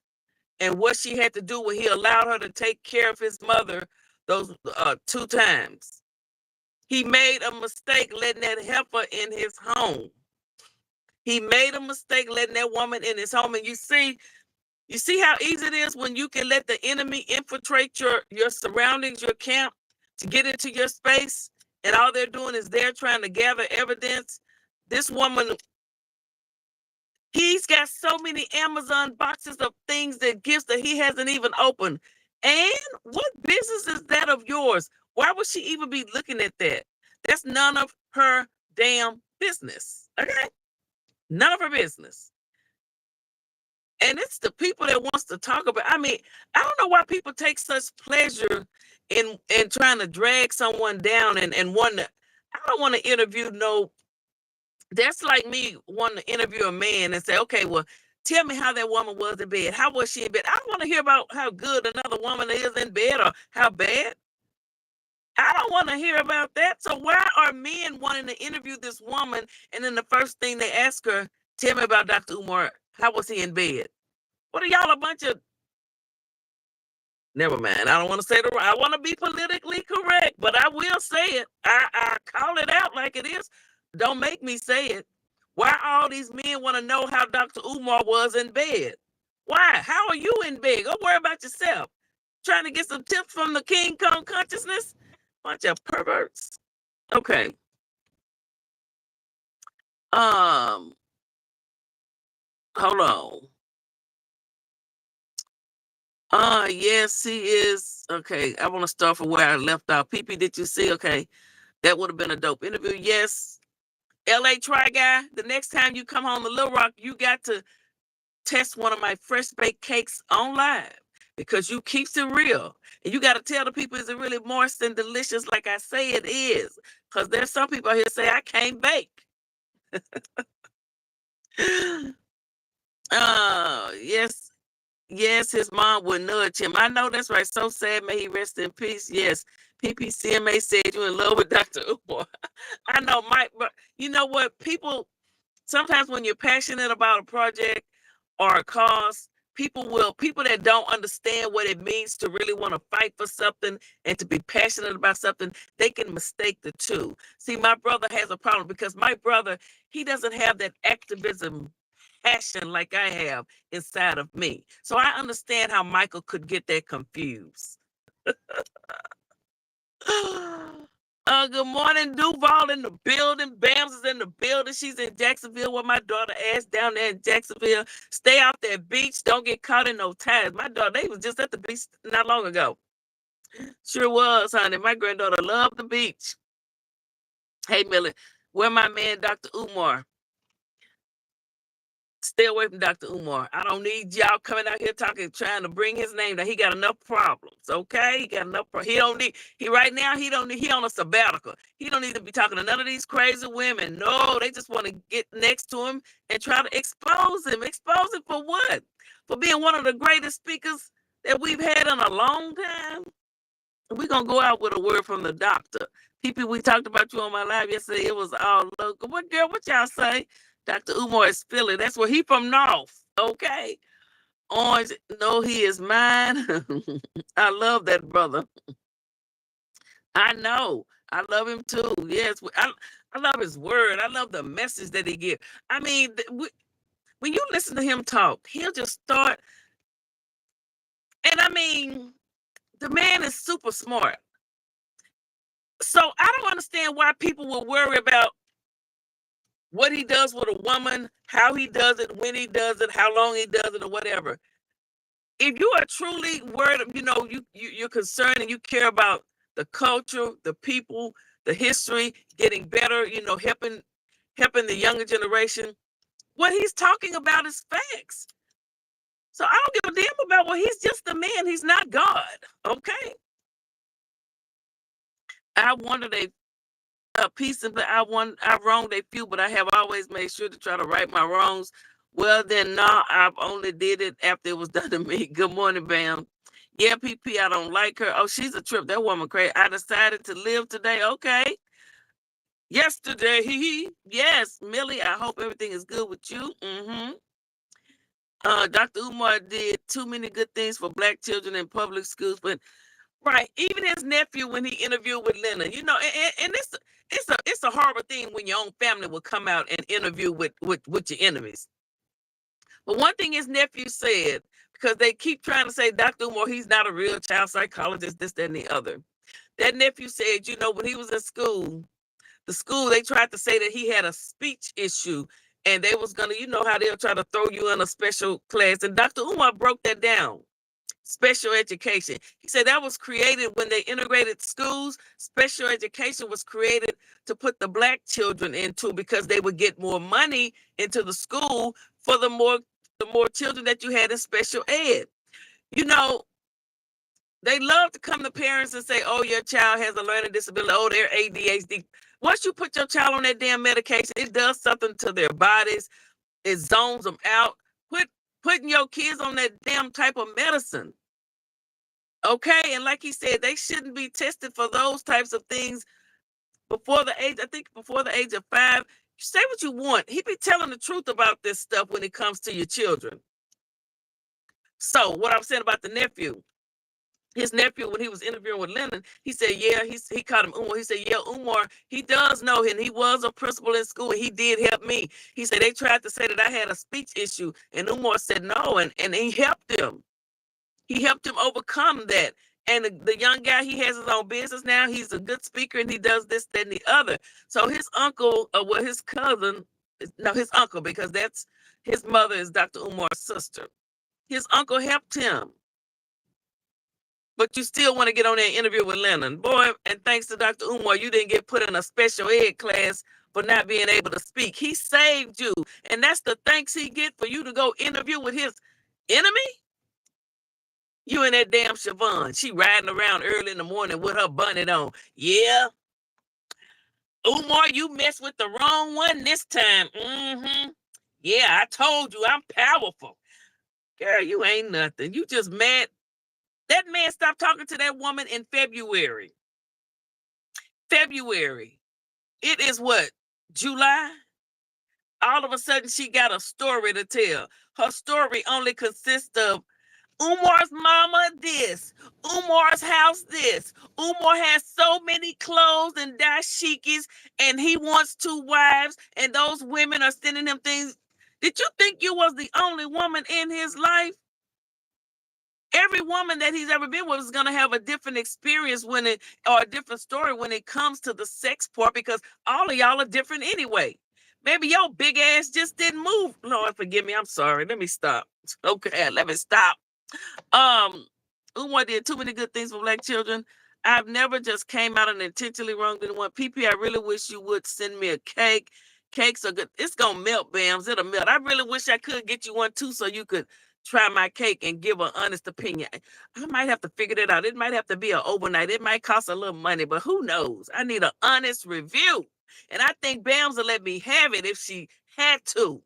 and what she had to do when he allowed her to take care of his mother those 2 times. He made a mistake letting that heifer in his home. He made a mistake letting that woman in his home. And you see how easy it is when you can let the enemy infiltrate your surroundings, your camp, to get into your space, and all they're doing is they're trying to gather evidence. This woman, he's got so many Amazon boxes of things, that gifts that he hasn't even opened. And what business is that of yours? Why would she even be looking at that? That's none of her damn business. Okay? None of her business. And it's the people that wants to talk about. I mean, I don't know why people take such pleasure in trying to drag someone down and want to. I don't want to interview no. That's like me wanting to interview a man and say, okay, well, tell me how that woman was in bed. How was she in bed? I don't want to hear about how good another woman is in bed or how bad. I don't want to hear about that. So why are men wanting to interview this woman, and then the first thing they ask her, tell me about Dr. Umar, how was he in bed? What are y'all, a bunch of... Never mind. I don't want to say I want to be politically correct, but I will say it. I call it out like it is. Don't make me say it. Why all these men want to know how Dr. Umar was in bed? Why? How are you in bed? Go worry about yourself. Trying to get some tips from the King Kong consciousness? Bunch of perverts. Okay. Hold on. Yes, he is. Okay, I want to start from where I left off. PP, did you see? Okay, that would have been a dope interview. Yes. LA Try Guy, the next time you come home to Little Rock, you got to test one of my fresh baked cakes on live, because you keeps it real. And you got to tell the people, is it really moist and delicious like I say it is? Because there's some people out here say, I can't bake. Yes. Yes, his mom would nudge him. I know, that's right. So sad. May he rest in peace. Yes. PPCMA said you in love with Dr. Umar. I know, Mike, but you know what? People, sometimes when you're passionate about a project or a cause, people that don't understand what it means to really want to fight for something and to be passionate about something, they can mistake the two. See, my brother has a problem because my brother, he doesn't have that activism passion like I have inside of me. So I understand how Michael could get that confused. Good morning, Duval in the building. Bams is in the building. She's in Jacksonville with my daughter ass down there in Jacksonville. Stay off that beach. Don't get caught in no ties. My daughter, they was just at the beach not long ago. Sure was, honey. My granddaughter loved the beach. Hey, Millie, where my man, Dr. Umar? Stay away from Dr. Umar. I don't need y'all coming out here talking, trying to bring his name down. He got enough problems, okay? He got enough. He don't need. He right now. He don't need. He on a sabbatical. He don't need to be talking to none of these crazy women. No, they just want to get next to him and try to expose him. Expose him for what? For being one of the greatest speakers that we've had in a long time. We're gonna go out with a word from the doctor. People, we talked about you on my live yesterday. It was all local. What girl? What y'all say? Dr. Umar is Philly. That's where he from North. Okay. Orange. No, he is mine. I love that brother. I know. I love him too. Yes. I love his word. I love the message that he gives. I mean, when you listen to him talk, he'll just start. And I mean, the man is super smart. So I don't understand why people will worry about what he does with a woman, how he does it, when he does it, how long he does it, or whatever. If you are truly worried, you're concerned and you care about the culture, the people, the history, getting better, helping the younger generation, what he's talking about is facts. So I don't give a damn about he's just a man. He's not God. Okay. I wonder peace and I wronged a few, but I have always made sure to try to right my wrongs. Well, then, no, I've only did it after it was done to me. Good morning, Bam. Yeah, PP, I don't like her. Oh, she's a trip. That woman crazy. I decided to live today. Okay. Yesterday, yes, Millie, I hope everything is good with you. Dr. Umar did too many good things for Black children in public schools, but right, even his nephew when he interviewed with Leonard, and it's a horrible thing when your own family will come out and interview with your enemies. But one thing his nephew said, because they keep trying to say Dr. Umar, he's not a real child psychologist, this, that, and the other. That nephew said, when he was in school, they tried to say that he had a speech issue and they was gonna, how they'll try to throw you in a special class. And Dr. Umar broke that down. Special education. He said that was created when they integrated schools. Special education was created to put the Black children into because they would get more money into the school for the more children that you had in special ed. They love to come to parents and say, oh, your child has a learning disability. Oh, they're ADHD. Once you put your child on that damn medication, it does something to their bodies. It zones them out. Putting your kids on that damn type of medicine. Okay, and like he said, they shouldn't be tested for those types of things before the age of 5. Say what you want. He be telling the truth about this stuff when it comes to your children. So what I'm saying about the nephew, his nephew, when he was interviewing with Lennon, he said, yeah, he called him Umar. He said, yeah, Umar, he does know, and he was a principal in school, and he did help me. He said, they tried to say that I had a speech issue, and Umar said no, and he helped him. He helped him overcome that. And the young guy, he has his own business now. He's a good speaker, and he does this, that, and the other. So his uncle, his cousin, his uncle, because that's his mother is Dr. Umar's sister. His uncle helped him. But you still want to get on there and interview with Lennon. Boy, and thanks to Dr. Umar, you didn't get put in a special ed class for not being able to speak. He saved you. And that's the thanks he get for you to go interview with his enemy? You and that damn Siobhan. She riding around early in the morning with her bonnet on. Yeah. Umar, you messed with the wrong one this time. Yeah, I told you I'm powerful. Girl, you ain't nothing. You just mad. That man stopped talking to that woman in February. It is what? July? All of a sudden, she got a story to tell. Her story only consists of Umar's mama this, Umar's house this. Umar has so many clothes and dashikis, and he wants 2 wives, and those women are sending him things. Did you think you was the only woman in his life? Every woman that he's ever been with is going to have a different experience when it, or a different story when it comes to the sex part, because all of y'all are different anyway. Maybe your big ass just didn't move. Lord, forgive me. I'm sorry. Let me stop. Okay, let me stop. Umar did too many good things for black children. I've never just came out and intentionally wronged anyone. PP, I really wish you would send me a cake. Cakes are good. It's gonna melt, Bams. It'll melt. I really wish I could get you one too, so you could try my cake and give an honest opinion. I might have to figure that out. It might have to be an overnight. It might cost a little money, but who knows? I need an honest review. And I think Bams will let me have it if she had to.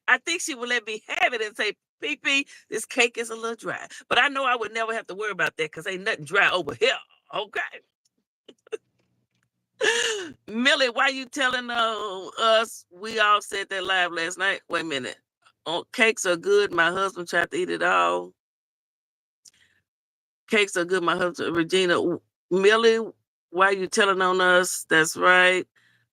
I think she would let me have it and say, PP, this cake is a little dry. But I know I would never have to worry about that because ain't nothing dry over here. Okay. Millie, why you telling us we all said that live last night? Wait a minute. Oh, cakes are good. My husband tried to eat it all. Cakes are good. My husband, Regina. Millie, why you telling on us? That's right.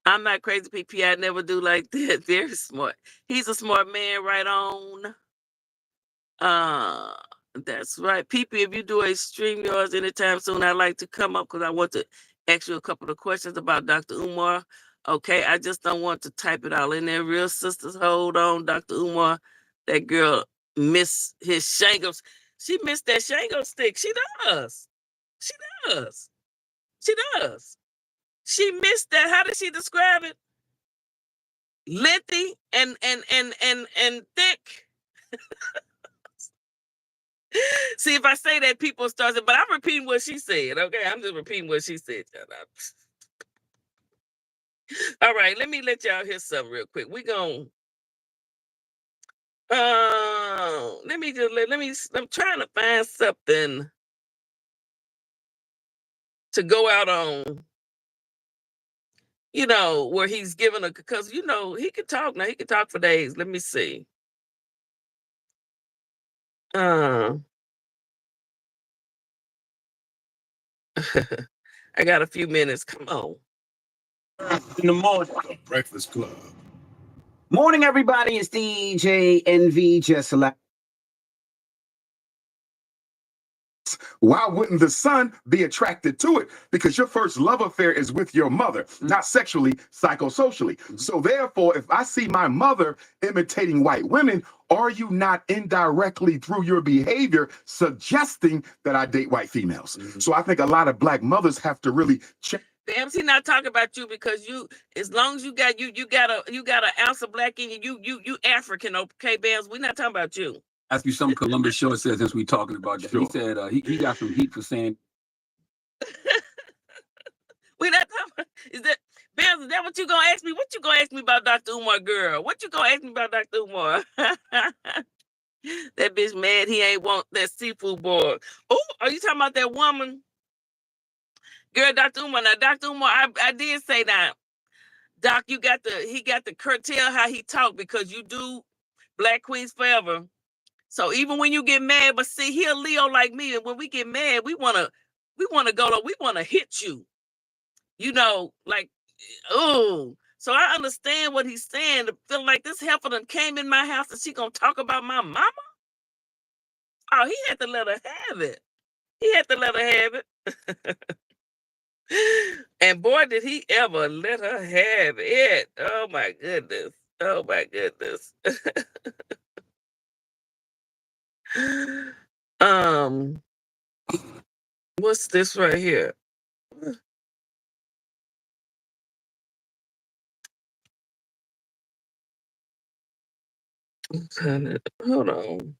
I'm not crazy, PP. I never do like that. Very smart. He's a smart man, right on. That's right. PP, if you do a stream yours anytime soon, I'd like to come up because I want to ask you a couple of questions about Dr. Umar. Okay, I just don't want to type it all in there. Real sisters, hold on, Dr. Umar. That girl missed his shingles. She missed that shingle stick. She does. She does. She does. She missed that. How did she describe it? Lengthy and thick. See, if I say that, people start saying, but I'm repeating what she said. Okay, I'm just repeating what she said. All right, let me let y'all hear something real quick. We gon' let me I'm trying to find something to go out on, where he's giving a, because he could talk now. He could talk for days. Let me see. I got a few minutes. Come on. In the morning. Breakfast Club. Morning, everybody. It's DJ NV, just like. Why wouldn't the son be attracted to it? Because your first love affair is with your mother, not sexually, psychosocially. So therefore, if I see my mother imitating white women, are you not indirectly through your behavior suggesting that I date white females? So I think a lot of black mothers have to really check. Bams, he not talking about you because as long as you got an ounce of black in you African, okay, Bams? We're not talking about you. Ask you something Columbus Short said since we talking about that. Sure. He said he got some heat for saying. We not talking about, is that what you gonna ask me? What you gonna ask me about Dr. Umar, girl? What you gonna ask me about Dr. Umar? That bitch mad he ain't want that seafood board. Oh, are you talking about that woman? Girl, Dr. Umar. Now, Dr. Umar, I did say that. Doc, he got to curtail how he talk because you do Black Queens Forever. So even when you get mad, but see, he a Leo like me, and when we get mad, we wanna hit you. Like, oh. So I understand what he's saying. To feel like this heifer done came in my house and she gonna talk about my mama. Oh, he had to let her have it. He had to let her have it. And boy, did he ever let her have it. Oh my goodness. Oh my goodness. What's this right here? Hold on.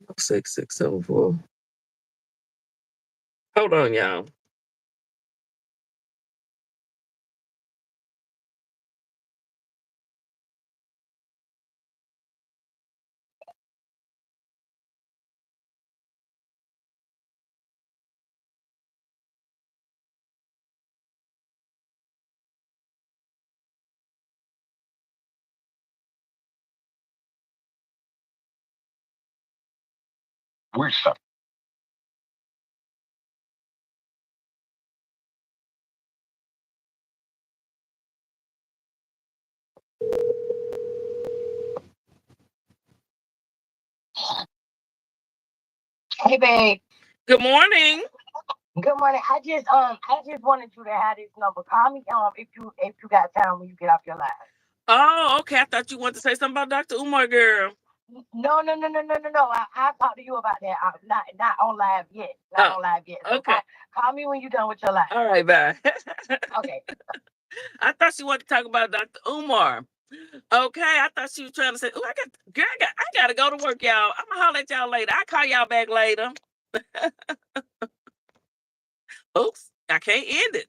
Oh, 6674. Hold on, y'all. Weird stuff. Hey, babe. Good morning. Good morning. I just wanted you to have this number. Call me if you got time when you get off your live. Oh, okay. I thought you wanted to say something about Dr. Umar, girl. No. I'll talk to you about that. Not on live yet. Not on live yet. So okay. Call me when you're done with your live. All right, bye. Okay. I thought she wanted to talk about Dr. Umar. Okay, I thought she was trying to say, "Oh, I gotta go to work, y'all. I'm gonna holler at y'all later. I'll call y'all back later." Oops, I can't end it.